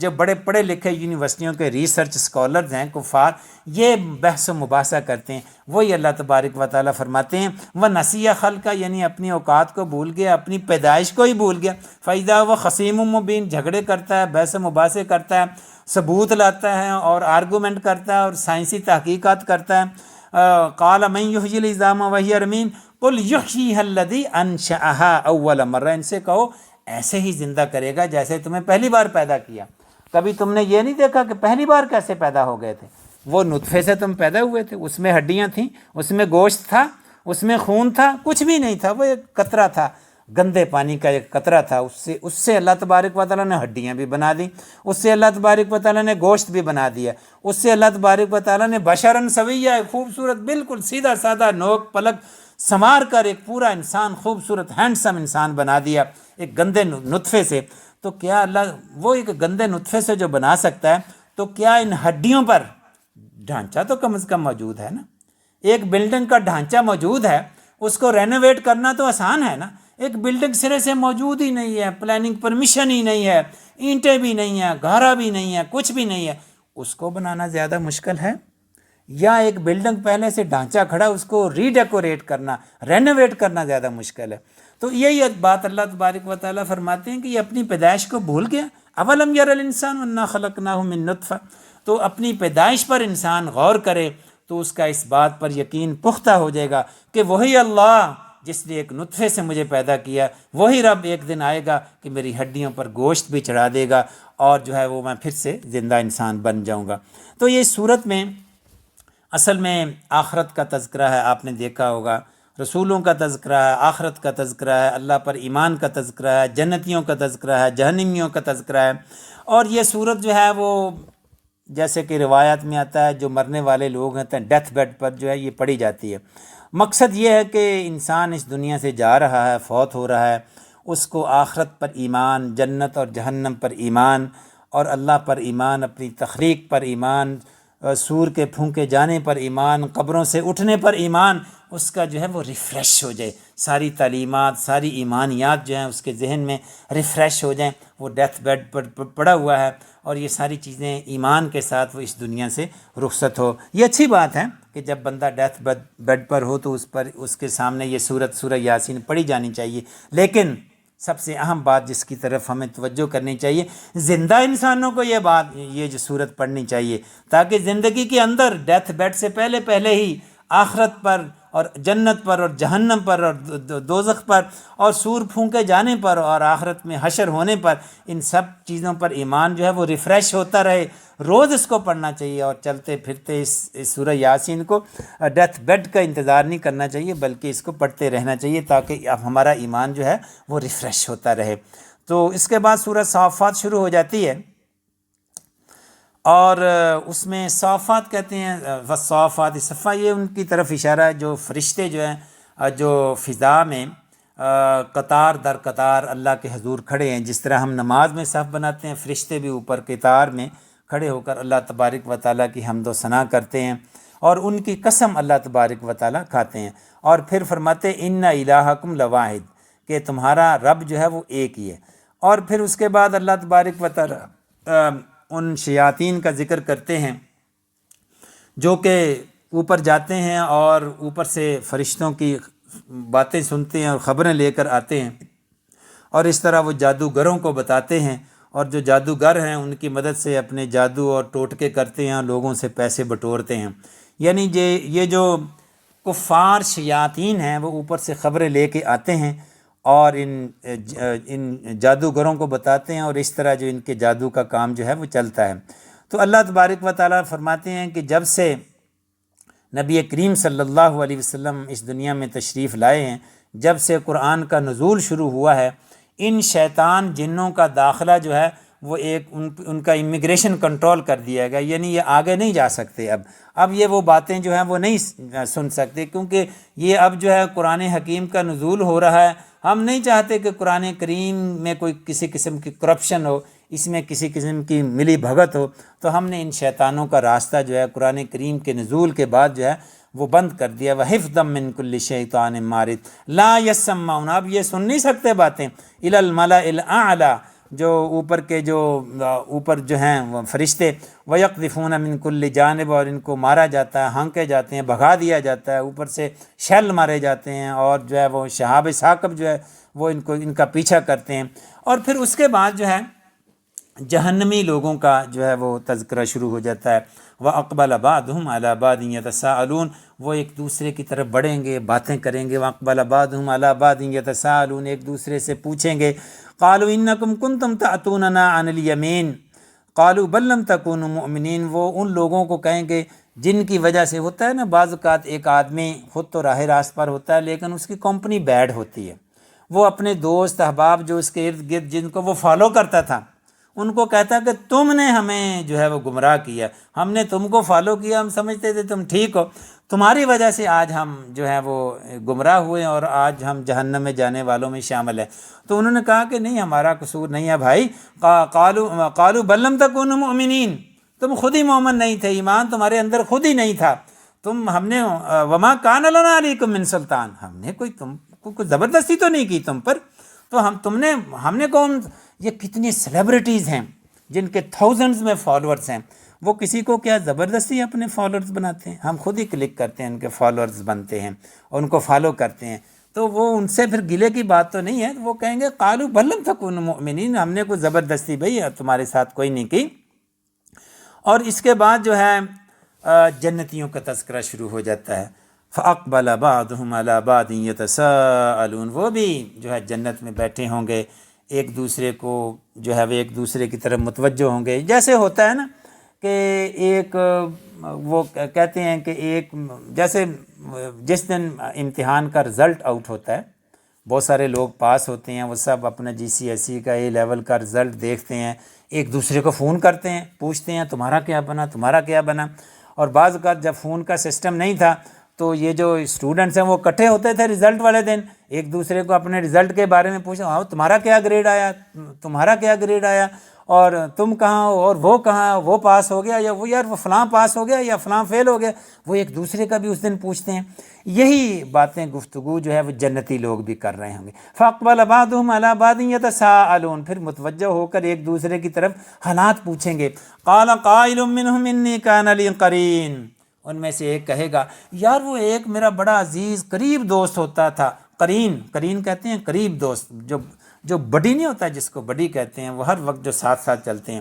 جو بڑے پڑھے لکھے یونیورسٹیوں کے ریسرچ اسکالرز ہیں کفار، یہ بحث و مباحثہ کرتے ہیں۔ وہی اللہ تبارک و تعالیٰ فرماتے ہیں وہ نسیہ خلقہ، یعنی اپنی اوقات کو بھول گیا، اپنی پیدائش کو ہی بھول گیا۔ فَإِذَا وہ خصیم مبین، جھگڑے کرتا ہے، بحث و مباحثے کرتا ہے، ثبوت لاتا ہے اور آرگومنٹ کرتا ہے اور سائنسی تحقیقات کرتا ہے۔ قال من یحیی العظام وہی رمیم قل یحییھا الذی انشأھا اول مرہ، ان سے کہو ایسے ہی زندہ کرے گا جیسے تمہیں پہلی بار پیدا کیا۔ کبھی تم نے یہ نہیں دیکھا کہ پہلی بار کیسے پیدا ہو گئے تھے؟ وہ نطفے سے تم پیدا ہوئے تھے، اس میں ہڈیاں تھیں، اس میں گوشت تھا، اس میں خون تھا، کچھ بھی نہیں تھا، وہ ایک قطرہ تھا، گندے پانی کا ایک قطرہ تھا۔ اس سے اللہ تبارک و تعالیٰ نے ہڈیاں بھی بنا دی، اس سے اللہ تبارک و تعالیٰ نے گوشت بھی بنا دیا، اس سے اللہ تبارک و تعالیٰ نے بشراً سویہ، خوبصورت بالکل سیدھا سادہ نوک پلک سنوار کر ایک پورا انسان، خوبصورت ہینڈسم انسان بنا دیا ایک گندے نطفے سے۔ تو کیا اللہ وہ ایک گندے نطفے سے جو بنا سکتا ہے، تو کیا ان ہڈیوں پر ڈھانچہ تو کم از کم موجود ہے نا؟ ایک بلڈنگ کا ڈھانچہ موجود ہے، اس کو رینوویٹ کرنا تو آسان ہے نا۔ ایک بلڈنگ سرے سے موجود ہی نہیں ہے، پلاننگ پرمیشن ہی نہیں ہے، اینٹیں بھی نہیں ہیں، گھارا بھی نہیں ہے، کچھ بھی نہیں ہے، اس کو بنانا زیادہ مشکل ہے، یا ایک بلڈنگ پہلے سے ڈھانچہ کھڑا اس کو ری ڈیکوریٹ کرنا، رینوویٹ کرنا زیادہ مشکل ہے؟ تو یہی بات اللہ تبارک و تعالیٰ فرماتے ہیں کہ یہ اپنی پیدائش کو بھول گیا۔ اولم یر الانسان انا خلقناہ من نطفہ، تو اپنی پیدائش پر انسان غور کرے تو اس کا اس بات پر یقین پختہ ہو جائے گا کہ وہی اللہ جس نے ایک نطفے سے مجھے پیدا کیا، وہی رب ایک دن آئے گا کہ میری ہڈیوں پر گوشت بھی چڑھا دے گا، اور جو ہے وہ میں پھر سے زندہ انسان بن جاؤں گا۔ تو یہ صورت میں اصل میں آخرت کا تذکرہ ہے، آپ نے دیکھا ہوگا، رسولوں کا تذکرہ ہے، آخرت کا تذکرہ ہے، اللہ پر ایمان کا تذکرہ ہے، جنتیوں کا تذکرہ ہے، جہنمیوں کا تذکرہ ہے۔ اور یہ صورت جو ہے وہ جیسے کہ روایات میں آتا ہے، جو مرنے والے لوگ ہیں ڈیتھ بیڈ پر جو ہے یہ پڑھی جاتی ہے۔ مقصد یہ ہے کہ انسان اس دنیا سے جا رہا ہے، فوت ہو رہا ہے، اس کو آخرت پر ایمان، جنت اور جہنم پر ایمان، اور اللہ پر ایمان، اپنی تخلیق پر ایمان، سور کے پھونکے جانے پر ایمان، قبروں سے اٹھنے پر ایمان، اس کا جو ہے وہ ریفریش ہو جائے، ساری تعلیمات، ساری ایمانیات جو ہیں اس کے ذہن میں ریفریش ہو جائیں۔ وہ ڈیتھ بیڈ پر پڑا ہوا ہے اور یہ ساری چیزیں ایمان کے ساتھ وہ اس دنیا سے رخصت ہو۔ یہ اچھی بات ہے کہ جب بندہ ڈیتھ بیڈ پر ہو تو اس کے سامنے یہ سورہ یاسین پڑھی جانی چاہیے۔ لیکن سب سے اہم بات جس کی طرف ہمیں توجہ کرنی چاہیے، زندہ انسانوں کو یہ جو سورت پڑھنی چاہیے، تاکہ زندگی کے اندر ڈیتھ بیڈ سے پہلے ہی آخرت پر اور جنت پر اور جہنم پر اور دوزخ پر اور سور پھونکے جانے پر اور آخرت میں حشر ہونے پر، ان سب چیزوں پر ایمان جو ہے وہ ریفریش ہوتا رہے۔ روز اس کو پڑھنا چاہیے اور چلتے پھرتے اس سورہ یاسین کو ڈیتھ بیڈ کا انتظار نہیں کرنا چاہیے، بلکہ اس کو پڑھتے رہنا چاہیے تاکہ اب ہمارا ایمان جو ہے وہ ریفریش ہوتا رہے۔ تو اس کے بعد سورہ صافات شروع ہو جاتی ہے، اور اس میں صافات کہتے ہیں، والصافات صفا، یہ ان کی طرف اشارہ ہے جو فرشتے جو ہیں جو فضا میں قطار در قطار اللہ کے حضور کھڑے ہیں۔ جس طرح ہم نماز میں صف بناتے ہیں، فرشتے بھی اوپر قطار میں کھڑے ہو کر اللہ تبارک و تعالیٰ کی حمد و ثنا کرتے ہیں، اور ان کی قسم اللہ تبارک و تعالیٰ کھاتے ہیں۔ اور پھر فرماتے ان الہکم لواحد، کہ تمہارا رب جو ہے وہ ایک ہی ہے۔ اور پھر اس کے بعد اللہ تبارک و تعالی ان شیاطین کا ذکر کرتے ہیں جو کہ اوپر جاتے ہیں اور اوپر سے فرشتوں کی باتیں سنتے ہیں اور خبریں لے کر آتے ہیں، اور اس طرح وہ جادوگروں کو بتاتے ہیں، اور جو جادوگر ہیں ان کی مدد سے اپنے جادو اور ٹوٹکے کرتے ہیں، لوگوں سے پیسے بٹورتے ہیں۔ یعنی یہ جو کفار شیاطین ہیں وہ اوپر سے خبریں لے کے آتے ہیں اور ان جادوگروں کو بتاتے ہیں، اور اس طرح جو ان کے جادو کا کام جو ہے وہ چلتا ہے۔ تو اللہ تبارک و تعالیٰ فرماتے ہیں کہ جب سے نبی کریم صلی اللہ علیہ وسلم اس دنیا میں تشریف لائے ہیں، جب سے قرآن کا نزول شروع ہوا ہے، ان شیطان جنوں کا داخلہ جو ہے وہ ایک ان کا امیگریشن کنٹرول کر دیا گیا، یعنی یہ آگے نہیں جا سکتے۔ اب یہ وہ باتیں جو ہیں وہ نہیں سن سکتے، کیونکہ یہ اب جو ہے قرآن حکیم کا نزول ہو رہا ہے۔ ہم نہیں چاہتے کہ قرآن کریم میں کوئی کسی قسم کی کرپشن ہو، اس میں کسی قسم کی ملی بھگت ہو، تو ہم نے ان شیطانوں کا راستہ جو ہے قرآن کریم کے نزول کے بعد جو ہے وہ بند کر دیا۔ وَحِفْظًا مِّن كُلِّ شَيْطَانٍ مَارِدٍ لَا يَسَّمَّعُونَ، اب یہ سن نہیں سکتے باتیں، إِلَى الْمَلَإِ الْأَعْلَى، جو اوپر جو ہیں وہ فرشتے، وَيَقْذِفُونَ مِن كُلِّ جانب، اور ان کو مارا جاتا ہے، ہانکے جاتے ہیں، بھگا دیا جاتا ہے، اوپر سے شیل مارے جاتے ہیں، اور جو ہے وہ شہاب ثاقب جو ہے وہ ان کا پیچھا کرتے ہیں۔ اور پھر اس کے بعد جو ہے جہنمی لوگوں کا جو ہے وہ تذکرہ شروع ہو جاتا ہے۔ وَأَقْبَلَ بَعْضُهُمْ عَلَى بَعْضٍ يَتَسَاءَلُونَ، وہ ایک دوسرے کی طرف بڑھیں گے، باتیں کریں گے۔ وَأَقْبَلَ بَعْضُهُمْ عَلَى بَعْضٍ يَتَسَاءَلُونَ، ایک دوسرے سے پوچھیں گے۔ قَالُوا إِنَّكُمْ كُنْتُمْ تَأْتُونَنَا عَنِ الْيَمِينِ قَالُوا بَل لَّمْ تَكُونُوا مُؤْمِنِينَ، وہ ان لوگوں کو کہیں گے جن کی وجہ سے ہوتا ہے نا، بعض اوقات ایک آدمی خود تو راہ راست پر ہوتا ہے لیکن اس کی کمپنی بیڈ ہوتی ہے، وہ اپنے دوست احباب جو اس کے ارد گرد جن کو وہ فالو کرتا تھا ان کو کہتا کہ تم نے ہمیں جو ہے وہ گمراہ کیا، ہم نے تم کو فالو کیا، ہم سمجھتے تھے تم ٹھیک ہو، تمہاری وجہ سے آج ہم جو ہے وہ گمراہ ہوئے اور آج ہم جہنم میں جانے والوں میں شامل ہیں۔ تو انہوں نے کہا کہ نہیں، ہمارا قصور نہیں ہے بھائی۔ قالوا بل لم تکونوا مؤمنین، تم خود ہی مومن نہیں تھے، ایمان تمہارے اندر خود ہی نہیں تھا، ہم نے وما کان لنا علیکم من سلطان، ہم نے کوئی زبردستی تو نہیں کی تم پر، تو ہم نے کون، یہ کتنی سیلیبریٹیز ہیں جن کے تھاؤزنڈز میں فالورز ہیں، وہ کسی کو کیا زبردستی اپنے فالورز بناتے ہیں، ہم خود ہی کلک کرتے ہیں، ان کے فالورز بنتے ہیں اور ان کو فالو کرتے ہیں، تو وہ ان سے پھر گلے کی بات تو نہیں ہے، وہ کہیں گے قالوا بل لم تکونوا مؤمنین، ہم نے کوئی زبردستی بھئی تمہارے ساتھ کوئی نہیں کی۔ اور اس کے بعد جو ہے جنتیوں کا تذکرہ شروع ہو جاتا ہے۔ فَأَقْبَلَ بَعْضُهُمْ عَلَى بَعْضٍ يَتَسَاءَلُونَ، وہ بھی جو ہے جنت میں بیٹھے ہوں گے، ایک دوسرے کو جو ہے وہ ایک دوسرے کی طرف متوجہ ہوں گے، جیسے ہوتا ہے نا کہ ایک وہ کہتے ہیں کہ ایک جیسے جس دن امتحان کا رزلٹ آؤٹ ہوتا ہے، بہت سارے لوگ پاس ہوتے ہیں، وہ سب اپنا جی سی ایس سی کا اے لیول کا رزلٹ دیکھتے ہیں، ایک دوسرے کو فون کرتے ہیں، پوچھتے ہیں تمہارا کیا بنا، تمہارا کیا بنا۔ اور بعض اوقات جب فون کا سسٹم نہیں تھا تو یہ جو اسٹوڈنٹس ہیں وہ اکٹھے ہوتے تھے رزلٹ والے دن، ایک دوسرے کو اپنے رزلٹ کے بارے میں پوچھا، ہاں تمہارا کیا گریڈ آیا، تمہارا کیا گریڈ آیا، اور تم کہاں ہو، اور وہ کہاں، وہ پاس ہو گیا، یا وہ یار وہ فلاں پاس ہو گیا یا فلاں فیل ہو گیا، وہ ایک دوسرے کا بھی اس دن پوچھتے ہیں۔ یہی باتیں گفتگو جو ہے وہ جنتی لوگ بھی کر رہے ہوں گے۔ فَأَقْبَلَ بَعْضُهُمْ عَلَى بَعْضٍ يَتَسَاءَلُونَ، پھر متوجہ ہو کر ایک دوسرے کی طرف حالات پوچھیں گے۔ قَالَ قَائِلٌ مِّنْهُمْ إِنِّي كَانَ لِي قَرِينٌ، ان میں سے ایک کہے گا یار وہ ایک میرا بڑا عزیز قریب دوست ہوتا تھا، قرین کہتے ہیں قریب دوست، جو بڈی نہیں ہوتا جس کو بڈی کہتے ہیں، وہ ہر وقت جو ساتھ ساتھ چلتے ہیں،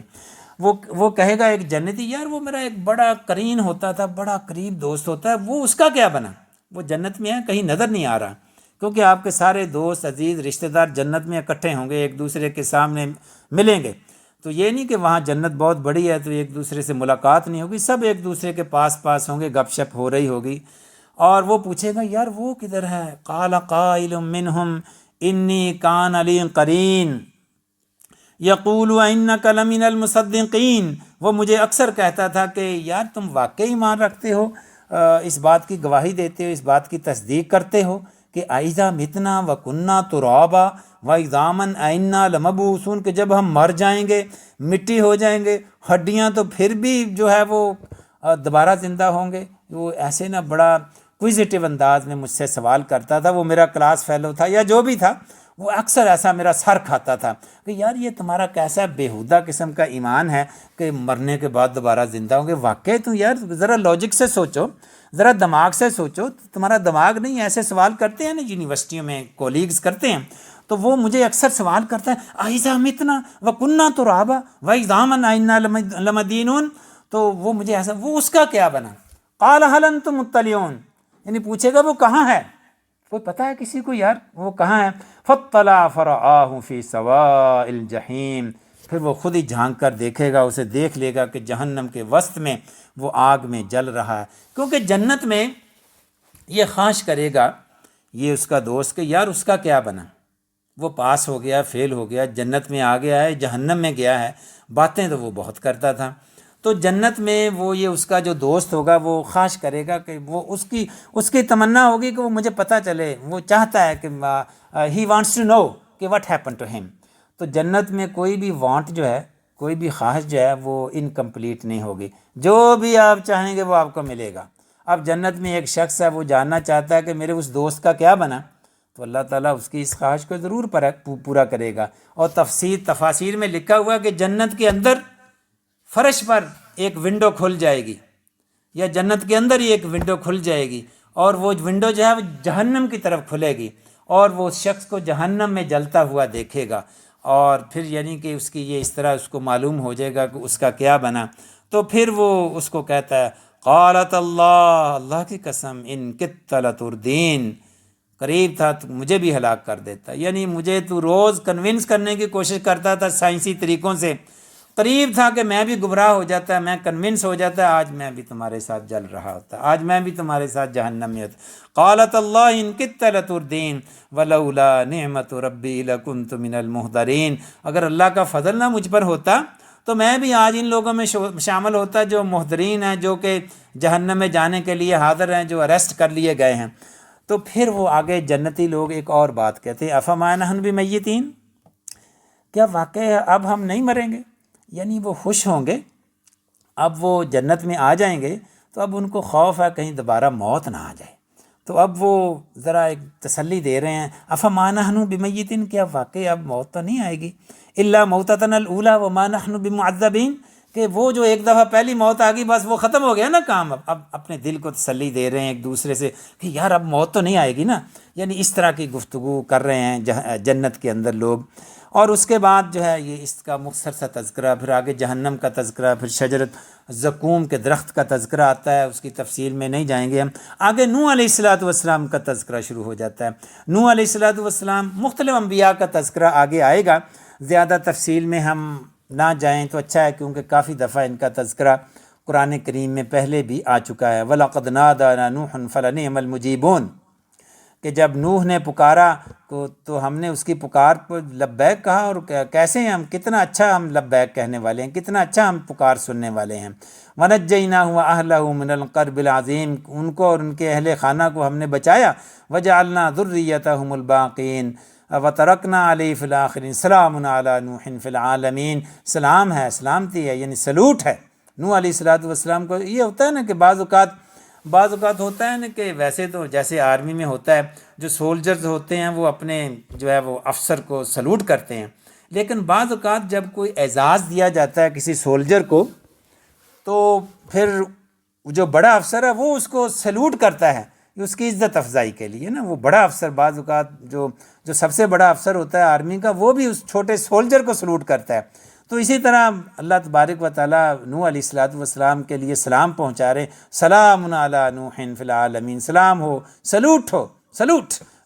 وہ کہے گا ایک جنتی یار وہ میرا ایک بڑا قرین ہوتا تھا، بڑا قریب دوست ہوتا ہے، وہ اس کا کیا بنا، وہ جنت میں ہے کہیں نظر نہیں آ رہا، کیونکہ آپ کے سارے دوست عزیز رشتہ دار جنت میں اکٹھے ہوں گے، ایک دوسرے کے سامنے ملیں گے، تو یہ نہیں کہ وہاں جنت بہت بڑی ہے تو ایک دوسرے سے ملاقات نہیں ہوگی، سب ایک دوسرے کے پاس ہوں گے، گپ شپ ہو رہی ہوگی، اور وہ پوچھے گا یار وہ کدھر ہے۔ قال قائل منہم انی کان علی قرین یقول انک لمن المصدقین، وہ مجھے اکثر کہتا تھا کہ یار تم واقعی ایمان رکھتے ہو، اس بات کی گواہی دیتے ہو، اس بات کی تصدیق کرتے ہو کہ اذا متنا وکنا ترابا وعظاما ائنا لمبعوثون، کہ جب ہم مر جائیں گے، مٹی ہو جائیں گے، ہڈیاں، تو پھر بھی جو ہے وہ دوبارہ زندہ ہوں گے۔ وہ ایسے نا بڑا کوئزٹیو انداز میں مجھ سے سوال کرتا تھا، وہ میرا کلاس فیلو تھا یا جو بھی تھا، وہ اکثر ایسا میرا سر کھاتا تھا کہ یار یہ تمہارا کیسا بیہودہ قسم کا ایمان ہے کہ مرنے کے بعد دوبارہ زندہ ہوں گے. واقعی تو یار ذرا لاجک سے سوچو, ذرا دماغ سے سوچو. تمہارا دماغ نہیں ایسے سوال کرتے ہیں نا یونیورسٹیوں میں کولیگز کرتے ہیں, تو وہ مجھے اکثر سوال کرتا ہے اَإِذَا مِتْنَا وَكُنَّا تُرَابًا وَعِظَامًا أَإِنَّا لَمَدِينُونَ. تو وہ مجھے ایسا, وہ اس کا کیا بنا؟ قَالَ هَلْ أَنْتُمْ مُطَّلِعُونَ, یعنی پوچھے گا وہ کہاں ہے, کوئی پتہ ہے کسی کو یار وہ کہاں ہے؟ فَاطَّلَعَ فَرَآهُ فِي سَوَاءِ الْجَحِيمِ, پھر وہ خود ہی جھانک کر دیکھے گا, اسے دیکھ لے گا کہ جہنم کے وسط میں وہ آگ میں جل رہا ہے. کیونکہ جنت میں یہ خواہش کرے گا یہ اس کا دوست کہ یار اس کا کیا بنا, وہ پاس ہو گیا, فیل ہو گیا, جنت میں آ گیا ہے, جہنم میں گیا ہے. باتیں تو وہ بہت کرتا تھا. تو جنت میں وہ یہ اس کا جو دوست ہوگا وہ خواہش کرے گا کہ وہ اس کی تمنا ہوگی کہ وہ مجھے پتہ چلے, وہ چاہتا ہے کہ ہی وانٹس ٹو نو کہ واٹ ہیپن ٹو ہم. تو جنت میں کوئی بھی وانٹ جو ہے, کوئی بھی خواہش جو ہے وہ انکمپلیٹ نہیں ہوگی. جو بھی آپ چاہیں گے وہ آپ کو ملے گا. اب جنت میں ایک شخص ہے وہ جاننا چاہتا ہے کہ میرے اس دوست کا کیا بنا, تو اللہ تعالیٰ اس کی اس خواہش کو ضرور پورا کرے گا. اور تفاسیر میں لکھا ہوا کہ جنت کے اندر فرش پر ایک ونڈو کھل جائے گی, یا جنت کے اندر ہی ایک ونڈو کھل جائے گی, اور وہ ونڈو جو ہے وہ جہنم کی طرف کھلے گی, اور وہ اس شخص کو جہنم میں جلتا ہوا دیکھے گا. اور پھر یعنی کہ اس کی یہ اس طرح اس کو معلوم ہو جائے گا کہ اس کا کیا بنا. تو پھر وہ اس کو کہتا ہے قالت اللہ, اللہ کی قسم, ان کدت لتردین, قریب تھا تو مجھے بھی ہلاک کر دیتا. یعنی مجھے تو روز کنونس کرنے کی کوشش کرتا تھا سائنسی طریقوں سے, قریب تھا کہ میں بھی گمراہ ہو جاتا, میں کنونس ہو جاتا, آج میں بھی تمہارے ساتھ جل رہا ہوتا, آج میں بھی تمہارے ساتھ جہنم میں ہوتا. قالت اللہ ان کدت لتردین ولولا نعمت ربی لکنت من المحضرین, اگر اللہ کا فضل نہ مجھ پر ہوتا تو میں بھی آج ان لوگوں میں شامل ہوتا جو محضرین ہیں, جو کہ جہنم میں جانے کے لیے حاضر ہیں, جو اریسٹ کر لیے گئے ہیں. تو پھر وہ آگے جنتی لوگ ایک اور بات کہتے ہیں افما نحن بمیتین, کیا واقعی اب ہم نہیں مریں گے. یعنی وہ خوش ہوں گے, اب وہ جنت میں آ جائیں گے تو اب ان کو خوف ہے کہیں دوبارہ موت نہ آ جائے. تو اب وہ ذرا ایک تسلی دے رہے ہیں افما نحن بمیتین, کیا واقعی اب موت تو نہیں آئے گی, الا موتتنا الاولی وما نحن بمعذبین, کہ وہ جو ایک دفعہ پہلی موت آ گئی بس وہ ختم ہو گیا نا کام. اب اپنے دل کو تسلی دے رہے ہیں ایک دوسرے سے کہ یار اب موت تو نہیں آئے گی نا. یعنی اس طرح کی گفتگو کر رہے ہیں جنت کے اندر لوگ. اور اس کے بعد جو ہے یہ اس کا مختصر سا تذکرہ, پھر آگے جہنم کا تذکرہ, پھر شجرت زقوم کے درخت کا تذکرہ آتا ہے, اس کی تفصیل میں نہیں جائیں گے ہم. آگے نوح علیہ السلام کا تذکرہ شروع ہو جاتا ہے. نوح علیہ السلام مختلف انبیاء کا تذکرہ آگے آئے گا, زیادہ تفصیل میں ہم نہ جائیں تو اچھا ہے, کیونکہ کافی دفعہ ان کا تذکرہ قرآن کریم میں پہلے بھی آ چکا ہے. وَلَقَدْ نَادَانَا نُوحٌ فَلَنِعْمَ الْمُجِيبُونَ, کہ جب نوح نے پکارا تو ہم نے اس کی پکار پر لبیک کہا, اور کیسے ہیں ہم, کتنا اچھا ہم لبیک کہنے والے ہیں, کتنا اچھا ہم پکار سننے والے ہیں. وَنَجَّيْنَاهُ وَأَهْلَهُ مِنَ الْكَرْبِ الْعَظِيمِ, ان کو اور ان کے اہل خانہ کو ہم نے بچایا. وَجَعَلْنَا ذُرِّيَّتَهُمُ الْبَاقِينَ وَتَرَكْنَا عَلَيْهِ فِي الْآخِرِينَ سَلَامٌ عَلَىٰ نُوحٍ فِي الْعَالَمِينَ. سلام ہے, سلامتی ہے, یعنی سلوٹ ہے نوح علیہ السلام کو. یہ ہوتا ہے نا کہ بعض اوقات ہوتا ہے نا کہ ویسے تو جیسے آرمی میں ہوتا ہے, جو سولجرز ہوتے ہیں وہ اپنے جو ہے وہ افسر کو سلوٹ کرتے ہیں, لیکن بعض اوقات جب کوئی اعزاز دیا جاتا ہے کسی سولجر کو تو پھر جو بڑا افسر ہے وہ اس کو سلوٹ کرتا ہے اس کی عزت افزائی کے لیے نا. وہ بڑا افسر بعض اوقات جو سب سے بڑا افسر ہوتا ہے آرمی کا, وہ بھی اس چھوٹے سولجر کو سلوٹ کرتا ہے. تو اسی طرح اللہ تبارک و تعالیٰ نوح علیہ السلام کے لیے سلام پہنچا رہے, سلام علی نوح فی العالمین, سلام ہو, سلوٹ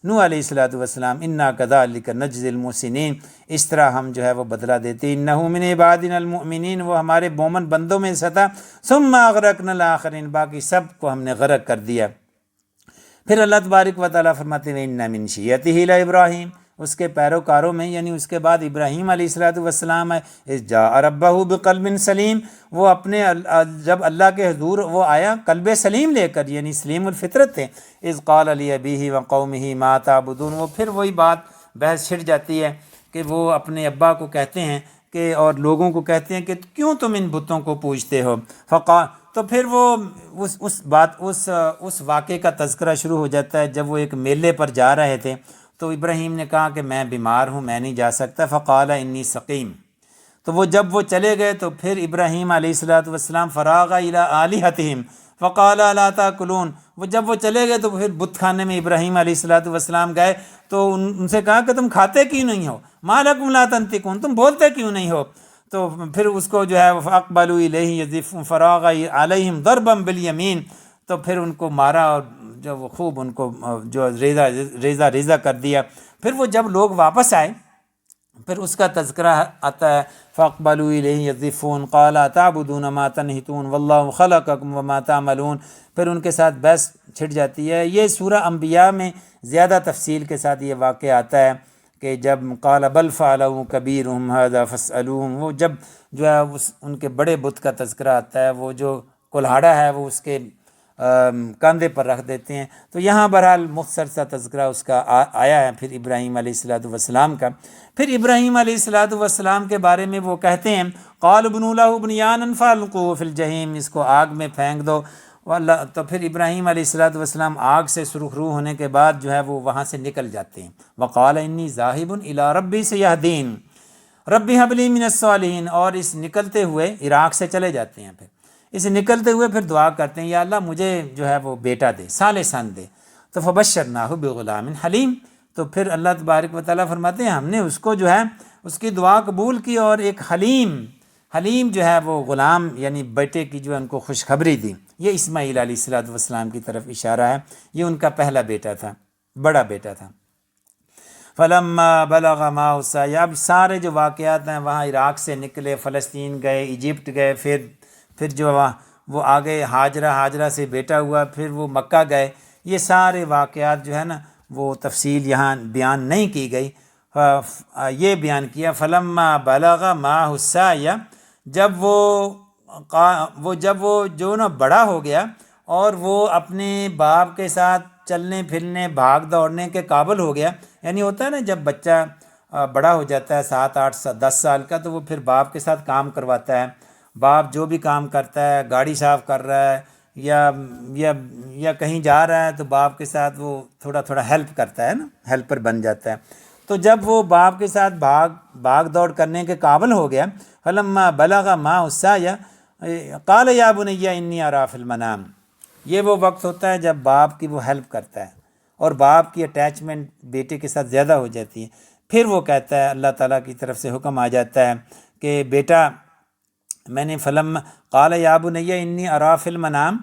نوح علیہ السلام. انا کذالک نجزی المحسنین, اس طرح ہم جو ہے وہ بدلہ دیتے. انہ من عبادنا المؤمنین, وہ ہمارے مومن بندوں میں سے تھا. ثم اغرقنا الاخرین, باقی سب کو ہم نے غرق کر دیا. پھر اللہ تبارک و تعالیٰ فرماتے ہیں ان من شیعتہ لابراہیم, اس کے پیروکاروں میں یعنی اس کے بعد ابراہیم علیہ السلام ہے. اذ جاء ربہ بقلب سلیم, وہ اپنے جب اللہ کے حضور وہ آیا قلب سلیم لے کر, یعنی سلیم الفطرت تھے. اذ قال لابیہ وقومہ ما تعبدون, وہ پھر وہی بات بحث چھڑ جاتی ہے کہ وہ اپنے ابا کو کہتے ہیں کہ اور لوگوں کو کہتے ہیں کہ کیوں تم ان بتوں کو پوجتے ہو. تو پھر وہ اس واقعے کا تذکرہ شروع ہو جاتا ہے جب وہ ایک میلے پر جا رہے تھے تو ابراہیم نے کہا کہ میں بیمار ہوں، میں نہیں جا سکتا۔ فقال انی سقیم، تو وہ جب وہ چلے گئے تو پھر ابراہیم علیہ الصلوۃ والسلام فراغ الی آلہتہم فقال الا تاکلون، وہ جب وہ چلے گئے تو پھر بت خانے میں ابراہیم علیہ الصلوۃ والسلام گئے تو ان سے کہا کہ تم کھاتے کیوں نہیں ہو، ما لکم لا تنطقون، تم بولتے کیوں نہیں ہو؟ تو پھر اس کو جو ہے فاقبلوا الیہ یزفون فراغ علیہم ضربا بالیمین، تو پھر ان کو مارا اور جو وہ خوب ان کو جو ریزہ کر دیا۔ پھر وہ جب لوگ واپس آئے پھر اس کا تذکرہ آتا ہے، فاقبلوا الیہ یزفون قال اتعبدون ما تنحتون واللہ خلقکم وما تعملون، پھر ان کے ساتھ بحث چھڑ جاتی ہے۔ یہ سورہ انبیاء میں زیادہ تفصیل کے ساتھ یہ واقعہ آتا ہے کہ جب قال بل فعلوا کبیرہم ھذا فاسألوہم، وہ جب جو ہے ان کے بڑے بت کا تذکرہ آتا ہے، وہ جو کلہاڑا ہے وہ اس کے کاندھے پر رکھ دیتے ہیں۔ تو یہاں بہرحال مختصر سا تذکرہ اس کا آیا ہے پھر ابراہیم علیہ الصلوۃ والسلام کا۔ پھر ابراہیم علیہ الصلوۃ والسلام کے بارے میں وہ کہتے ہیں قالوا ابنوا لہ بنیانا فالقوہ فی الجحیم، اس کو آگ میں پھینک دو۔ تو پھر ابراہیم علیہ الصلوۃ والسلام آگ سے سرخ رو ہونے کے بعد جو ہے وہ وہاں سے نکل جاتے ہیں۔ وقال انی ذاہب الی ربی سیہدین ربی ھب لی من الصالحین، اور اس نکلتے ہوئے عراق سے چلے جاتے ہیں۔ پھر اس نکلتے ہوئے پھر دعا کرتے ہیں یا اللہ مجھے جو ہے وہ بیٹا دے، صالح سن دے۔ تو فبشرناہ بغلام حلیم، تو پھر اللہ تبارک و تعالیٰ فرماتے ہیں ہم نے اس کو جو ہے اس کی دعا قبول کی اور ایک حلیم جو ہے وہ غلام یعنی بیٹے کی جو ہے ان کو خوشخبری دی۔ یہ اسماعیل علیہ الصلوۃ والسلام کی طرف اشارہ ہے، یہ ان کا پہلا بیٹا تھا، بڑا بیٹا تھا۔ فلما بلغ معہ السعی، اب سارے جو واقعات ہیں وہاں عراق سے نکلے، فلسطین گئے، ایجپٹ گئے، پھر جو وہ آگے ہاجرہ سے بیٹا ہوا، پھر وہ مکہ گئے، یہ سارے واقعات جو ہے نا وہ تفصیل یہاں بیان نہیں کی گئی۔ یہ بیان کیا فلما بلغ معہ السعی، جب وہ جو نا بڑا ہو گیا اور وہ اپنے باپ کے ساتھ چلنے پھرنے بھاگ دوڑنے کے قابل ہو گیا، یعنی ہوتا ہے نا جب بچہ بڑا ہو جاتا ہے 7 8 10 سال کا تو وہ پھر باپ کے ساتھ کام کرواتا ہے، باپ جو بھی کام کرتا ہے، گاڑی صاف کر رہا ہے یا کہیں جا رہا ہے تو باپ کے ساتھ وہ تھوڑا ہیلپ کرتا ہے نا، ہیلپر بن جاتا ہے۔ تو جب وہ باپ کے ساتھ بھاگ دوڑ کرنے کے قابل ہو گیا، فلما بلغ معہ السعی قال یا بنی انی اری فی المنام، یہ وہ وقت ہوتا ہے جب باپ کی وہ ہیلپ کرتا ہے اور باپ کی اٹیچمنٹ بیٹے کے ساتھ زیادہ ہو جاتی ہے۔ پھر وہ کہتا ہے اللہ تعالیٰ کی طرف سے حکم آ جاتا ہے کہ بیٹا میں نے قال یا بنی انی اری فی المنام،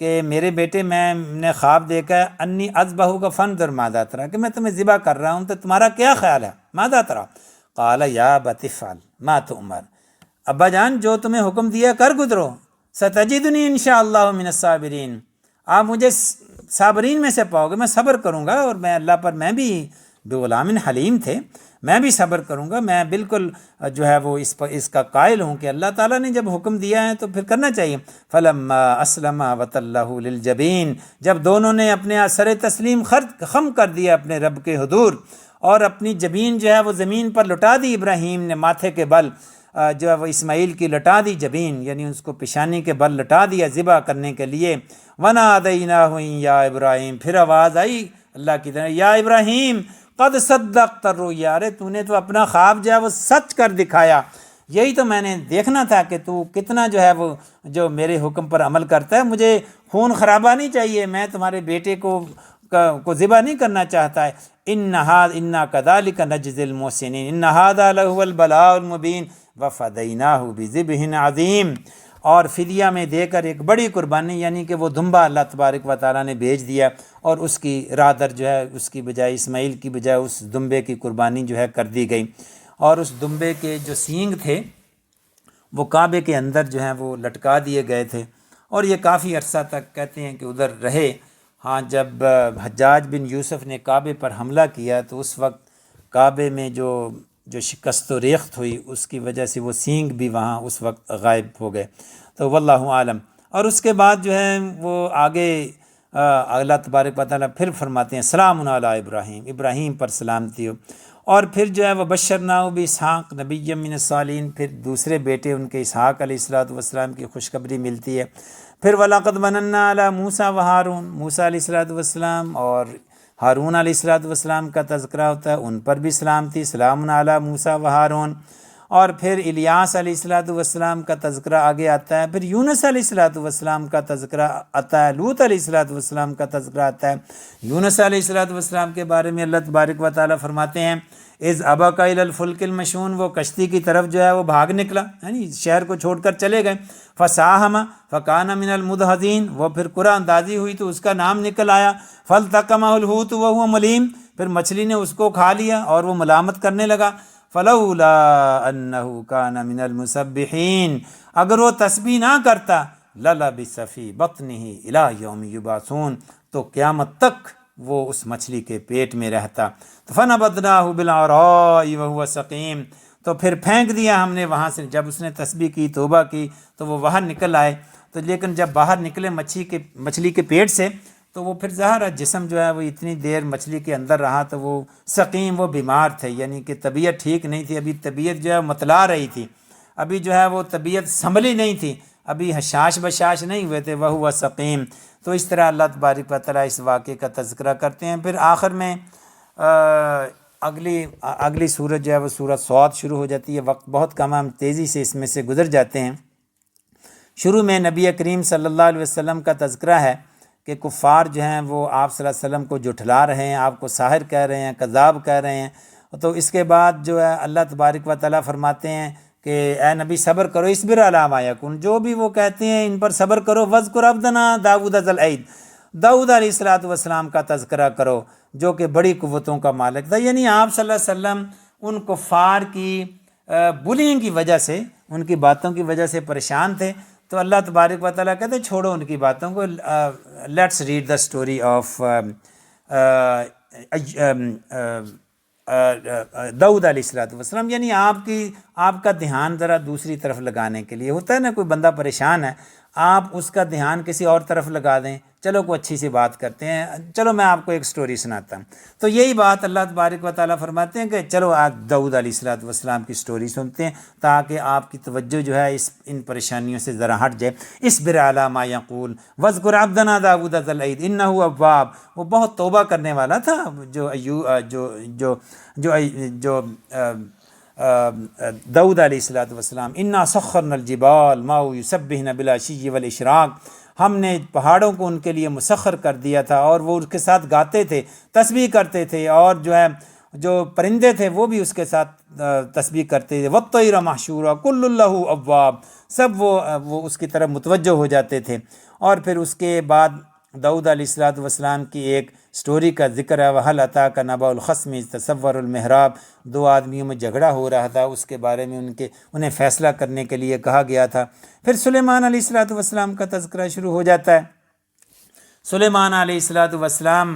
کہ میرے بیٹے میں نے خواب دیکھا ہے انی اذبحک فانظر ماذا تری، کہ میں تمہیں ذبح کر رہا ہوں تو تمہارا کیا خیال ہے، ماذا تری؟ قال یا ابت افعل ما تؤمر، ابا جان جو تمہیں حکم دیا کر گزرو، ستجدنی انشاءاللہ من الصابرین، آپ مجھے صابرین میں سے پاؤ گے، میں صبر کروں گا، اور میں اللہ پر میں بھی بغلام حلیم تھے، میں بھی صبر کروں گا، میں بالکل جو ہے وہ اس کا قائل ہوں کہ اللہ تعالیٰ نے جب حکم دیا ہے تو پھر کرنا چاہیے۔ فلما اسلم وتلہ للجبین، جب دونوں نے اپنے سر تسلیم خم کر دیا اپنے رب کے حضور اور اپنی جبین جو ہے وہ زمین پر لٹا دی، ابراہیم نے ماتھے کے بل جو ہے وہ اسماعیل کی لٹا دی جبین، یعنی اس کو پیشانی کے بل لٹا دیا ذبح کرنے کے لیے۔ ونادیناہ یا ابراہیم، پھر آواز آئی اللہ کی طرف یا ابراہیم قد صدقت الرؤیا، تو نے تو اپنا خواب جو ہے وہ سچ کر دکھایا، یہی تو میں نے دیکھنا تھا کہ تو کتنا جو ہے وہ جو میرے حکم پر عمل کرتا ہے، مجھے خون خرابہ نہیں چاہیے، میں تمہارے بیٹے کو ذبح نہیں کرنا چاہتا ہے۔ انا کذالک نجزی المحسنین ان ھذا لہو البلاء المبین وفدیناہ بذبح عظیم، اور فدیہ میں دے کر ایک بڑی قربانی، یعنی کہ وہ دمبا اللہ تبارک و تعالیٰ نے بھیج دیا اور اس کی رادر جو ہے اس کی بجائے اسماعیل کی بجائے اس دمبے کی قربانی جو ہے کر دی گئی، اور اس دمبے کے جو سینگ تھے وہ کعبے کے اندر جو ہیں وہ لٹکا دیے گئے تھے، اور یہ کافی عرصہ تک کہتے ہیں کہ ادھر رہے۔ ہاں جب حجاج بن یوسف نے کعبے پر حملہ کیا تو اس وقت کعبے میں جو شکست و ریخت ہوئی اس کی وجہ سے وہ سینگ بھی وہاں اس وقت غائب ہو گئے، تو واللہ عالم۔ اور اس کے بعد جو ہے وہ آگے اللہ تبارک و تعالیٰ پھر فرماتے ہیں سلام علی ابراہیم، ابراہیم پر سلامتی ہو، اور پھر جو ہے وہ بشرناہ باسحاق نبی من الصالحین، پھر دوسرے بیٹے ان کے اسحاق علیہ الصلوۃ والسلام کی خوشخبری ملتی ہے۔ پھر وَلَقَدْ مَنَنَّا عَلَىٰ مُوسَىٰ وَهَارُونَ، موسیٰ علیہ الصلوۃ والسلام اور ہارون علیہ السلام کا تذکرہ ہوتا ہے، ان پر بھی سلامتی، سلام علی موسیٰ و ہارون. اور پھر الیاس علیہ السلام کا تذکرہ آگے آتا ہے، پھر یونس علیہ السلام کا تذکرہ آتا ہے، لوط علیہ السلام کا تذکرہ آتا ہے. یونس علیہ السلام کے بارے میں اللہ تبارک و تعالیٰ فرماتے ہیں اذ ابق الی الفلک المشحون، وہ کشتی کی طرف جو ہے وہ بھاگ نکلا، یعنی شہر کو چھوڑ کر چلے گئے. فساہم فکان من المدحضین، وہ پھر قرآن اندازی ہوئی تو اس کا نام نکل آیا. فالتقمہ الحوت وہو ملیم، پھر مچھلی نے اس کو کھا لیا اور وہ ملامت کرنے لگا. فلولا انہ کان من المسبحین، اگر وہ تسبیح نہ کرتا للبث فی بطنہ الی یوم یبعثون، تو قیامت تک وہ اس مچھلی کے پیٹ میں رہتا. فنبذناہ بالعراء وہو سقیم، تو پھر پھینک دیا ہم نے وہاں سے، جب اس نے تسبیح کی، توبہ کی، تو وہ باہر نکل آئے. تو لیکن جب باہر نکلے مچھلی کے پیٹ سے، تو وہ پھر ظاہر ہے جسم جو ہے وہ اتنی دیر مچھلی کے اندر رہا تو وہ سقیم، وہ بیمار تھے، یعنی کہ طبیعت ٹھیک نہیں تھی، ابھی طبیعت جو ہے متلا رہی تھی، ابھی جو ہے وہ طبیعت سنبھلی نہیں تھی، ابھی حشاش بشاش نہیں ہوئے تھے، وہو سقیم. تو اس طرح اللہ تبارک و تعالیٰ اس واقعے کا تذکرہ کرتے ہیں. پھر آخر میں اگلی سورت جو ہے وہ سورت صاد شروع ہو جاتی ہے. وقت بہت کم ہے، ہم تیزی سے اس میں سے گزر جاتے ہیں. شروع میں نبی کریم صلی اللہ علیہ وسلم کا تذکرہ ہے کہ کفار جو ہیں وہ آپ صلی اللہ علیہ وسلم کو جھٹلا رہے ہیں، آپ کو ساحر کہہ رہے ہیں، کذاب کہہ رہے ہیں. تو اس کے بعد جو ہے اللہ تبارک و تعالیٰ فرماتے ہیں کہ اے نبی صبر کرو، اصبر علی ما یقولون، جو بھی وہ کہتے ہیں ان پر صبر کرو. وذکر عبدنا داؤد ذا الایدی، داؤد علیہ السلام کا تذکرہ کرو جو کہ بڑی قوتوں کا مالک تھا. یعنی آپ صلی اللہ علیہ وسلم ان کفار کی بلینگ کی وجہ سے، ان کی باتوں کی وجہ سے پریشان تھے. تو اللہ تبارک و تعالیٰ کہتے ہیں چھوڑو ان کی باتوں کو. Let's read the story of Dawood علیہ السلام. یعنی آپ کا دھیان ذرا دوسری طرف لگانے کے لیے ہوتا ہے نا، کوئی بندہ پریشان ہے، آپ اس کا دھیان کسی اور طرف لگا دیں، چلو کوئی اچھی سی بات کرتے ہیں، چلو میں آپ کو ایک سٹوری سناتا ہوں. تو یہی بات اللہ تبارک و تعالیٰ فرماتے ہیں کہ چلو آج داؤد علیہ السلام کی سٹوری سنتے ہیں تاکہ آپ کی توجہ جو ہے ان پریشانیوں سے ذرا ہٹ جائے. اصبر علی ما یقول واذکر عبدنا داؤد ذا الایدی انہ اواب، وہ بہت توبہ کرنے والا تھا. جو داؤد علیہ السلام. انا سخرنا الجبال معه یسبحن بالعشی والاشراق، ہم نے پہاڑوں کو ان کے لیے مسخر کر دیا تھا اور وہ اس کے ساتھ گاتے تھے، تسبیح کرتے تھے، اور جو پرندے تھے وہ بھی اس کے ساتھ تسبیح کرتے تھے. والطیر محشورا کل لہ اواب، سب وہ اس کی طرف متوجہ ہو جاتے تھے. اور پھر اس کے بعد داؤد علیہ السلام کی ایک سٹوری کا ذکر ہے. وَهَلْ أَتَاكَ نَبَأُ الْخَصْمِ إِذْ تَسَوَّرُوا الْمِحْرَابَ، دو آدمیوں میں جھگڑا ہو رہا تھا، اس کے بارے میں انہیں فیصلہ کرنے کے لیے کہا گیا تھا. پھر سلیمان علیہ السلام کا تذکرہ شروع ہو جاتا ہے. سلیمان علیہ السلام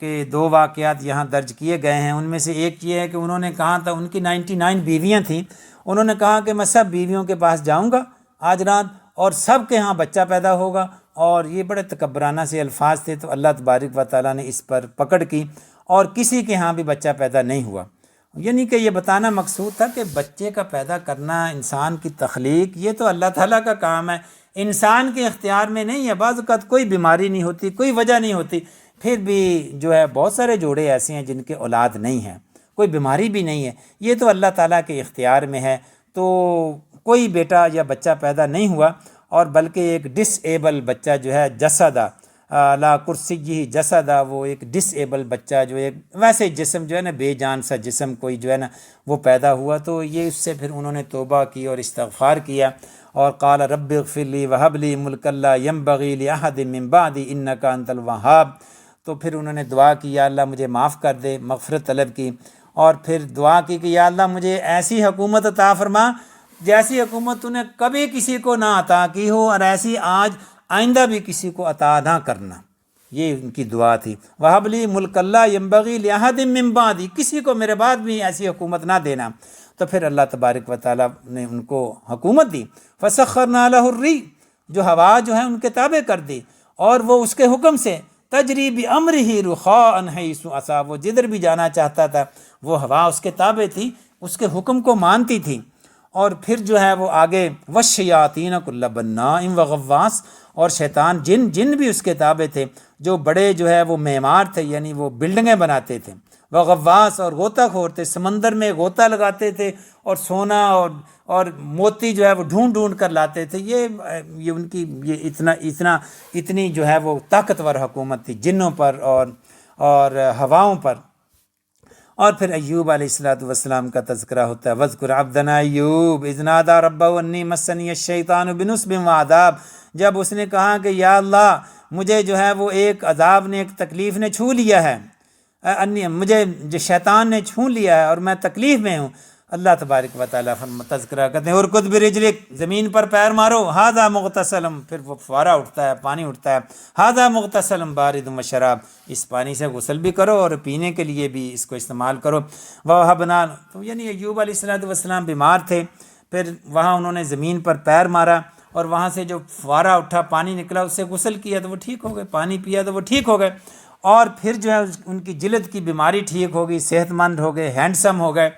کے دو واقعات یہاں درج کیے گئے ہیں. ان میں سے ایک یہ ہے کہ انہوں نے کہا تھا، ان کی 99 بیویاں تھیں، انہوں نے کہا کہ میں سب بیویوں کے پاس جاؤں گا آج رات اور سب کے ہاں بچہ پیدا ہوگا، اور یہ بڑے تکبرانہ سے الفاظ تھے. تو اللہ تبارک و تعالیٰ نے اس پر پکڑ کی اور کسی کے ہاں بھی بچہ پیدا نہیں ہوا. یعنی کہ یہ بتانا مقصود تھا کہ بچے کا پیدا کرنا، انسان کی تخلیق، یہ تو اللہ تعالیٰ کا کام ہے، انسان کے اختیار میں نہیں ہے. بعض اوقات کوئی بیماری نہیں ہوتی، کوئی وجہ نہیں ہوتی، پھر بھی جو ہے بہت سارے جوڑے ایسے ہیں جن کے اولاد نہیں ہیں، کوئی بیماری بھی نہیں ہے، یہ تو اللہ تعالیٰ کے اختیار میں ہے. تو کوئی بیٹا یا بچہ پیدا نہیں ہوا، اور بلکہ ایک ڈس ایبل بچہ جو ہے، جسدہ لا کرسی جسدہ، وہ ایک ڈس ایبل بچہ جو ایک ویسے جسم جو ہے نا، بے جان سا جسم کوئی جو ہے نا وہ پیدا ہوا. تو یہ اس سے پھر انہوں نے توبہ کی اور استغفار کیا، اور قال رب اغفر لی وہب لی ملکا لا ینبغی لاحد من بعدی انک انت الوہاب. تو پھر انہوں نے دعا کی یا اللہ مجھے معاف کر دے، مغفرت طلب کی، اور پھر دعا کی کہ یا اللہ مجھے ایسی حکومت عطا فرما جیسی حکومت تو نے کبھی کسی کو نہ عطا کی ہو، اور ایسی آج آئندہ بھی کسی کو عطا نہ کرنا. یہ ان کی دعا تھی. وَهَبْ لِي مُلْكًا لَا يَنبَغِي لِأَحَدٍ مِّن بَعْدِي، کسی کو میرے بعد بھی ایسی حکومت نہ دینا. تو پھر اللہ تبارک و تعالیٰ نے ان کو حکومت دی. فَسَخَّرْنَا لَهُ الرِّيحَ، جو ہوا جو ہے ان کے تابع کر دی، اور وہ اس کے حکم سے تجری بِأَمْرِهِ رُخَاءً حَيْثُ أَصَابَ، وہ جدھر بھی جانا چاہتا تھا وہ ہوا اس کے تابع تھی، اس کے حکم کو مانتی تھی. اور پھر جو ہے وہ آگے وَالشَّيَاطِينَ كُلَّ بَنَّاءٍ وَغَوَّاصٍ، اور شیطان جن بھی اس کے تابع تھے، جو بڑے جو ہے وہ معمار تھے، یعنی وہ بلڈنگیں بناتے تھے، وہ غواص اور غوطہ خور تھے، سمندر میں غوطہ لگاتے تھے اور سونا اور موتی جو ہے وہ ڈھونڈ ڈھونڈ کر لاتے تھے. یہ ان کی یہ اتنی جو ہے وہ طاقتور حکومت تھی جنوں پر اور ہواؤں پر. اور پھر ایوب علیہ السلام کا تذکرہ ہوتا ہے. وَاذْكُرْ عَبْدَنَا ایوب اذ نادىٰ رَبَّهُ أَنِّی مَسَّنِیَ الشَّیطَانُ بِنُصْبٍ وَعَذَابٍ. جب اس نے کہا کہ یا اللہ مجھے جو ہے وہ ایک عذاب نے، ایک تکلیف نے چھو لیا ہے، مجھے جو شیطان نے چھو لیا ہے اور میں تکلیف میں ہوں. اللہ تبارک و تعالیٰ تذکرہ کرتے ہیں ارکض برجلک، زمین پر پیر مارو، ھذا مغتسل، پھر وہ فوارہ اٹھتا ہے، پانی اٹھتا ہے، ھذا مغتسل بارد وشراب، اس پانی سے غسل بھی کرو اور پینے کے لیے بھی اس کو استعمال کرو. وَوَهَبْنَا، تو یعنی ایوب علیہ السلام بیمار تھے، پھر وہاں انہوں نے زمین پر پیر مارا اور وہاں سے جو فوارہ اٹھا، پانی نکلا، اس سے غسل کیا تو وہ ٹھیک ہو گئے، پانی پیا تو وہ ٹھیک ہو گئے. اور پھر جو ہے ان کی جلد کی بیماری ٹھیک ہوگی، صحت مند ہو گئے، ہینڈسم ہو گئے.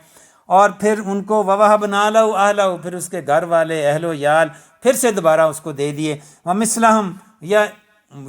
اور پھر ان کو وَوَهَبْنَا لَهُ أَهْلَهُ، پھر اس کے گھر والے، اہل و عیال پھر سے دوبارہ اس کو دے دیے. وَمِثْلَهُمْ،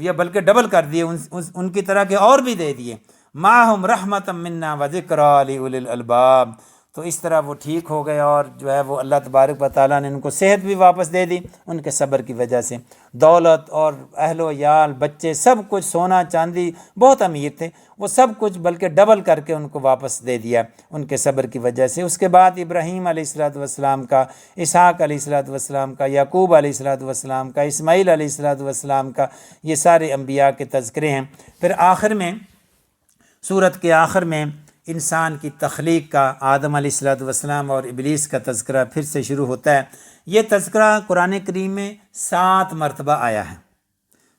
یا بلکہ ڈبل کر دیے، ان کی طرح کے اور بھی دے دیے. مَعَهُمْ رَحْمَةً مِنَّا وَذِكْرَىٰ لِأُولِي الْأَلْبَابِ. تو اس طرح وہ ٹھیک ہو گئے اور جو ہے وہ اللہ تبارک و تعالیٰ نے ان کو صحت بھی واپس دے دی ان کے صبر کی وجہ سے. دولت اور اہل و عیال، بچے، سب کچھ، سونا چاندی، بہت امیر تھے، وہ سب کچھ بلکہ ڈبل کر کے ان کو واپس دے دیا ان کے صبر کی وجہ سے. اس کے بعد ابراہیم علیہ السلام کا، اسحاق علیہ السلام کا، یعقوب علیہ السلام کا، اسماعیل علیہ السلام کا، یہ سارے انبیاء کے تذکرے ہیں. پھر آخر میں، سورت کے آخر میں انسان کی تخلیق کا، آدم علیہ السلام اور ابلیس کا تذکرہ پھر سے شروع ہوتا ہے. یہ تذکرہ قرآن کریم میں 7 مرتبہ آیا ہے.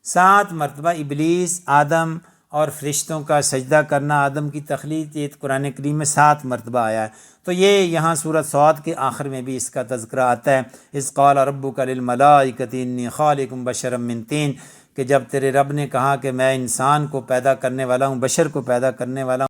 7 مرتبہ ابلیس، آدم اور فرشتوں کا سجدہ کرنا، آدم کی تخلیق، یہ قرآن کریم میں 7 مرتبہ آیا ہے. تو یہ یہاں سورۃ صاد کے آخر میں بھی اس کا تذکرہ آتا ہے. اذ قال ربک للملائکۃ انی خالق بشرا من طین، کہ جب تیرے رب نے کہا کہ میں انسان کو پیدا کرنے والا ہوں، بشر کو پیدا کرنے والا ہوں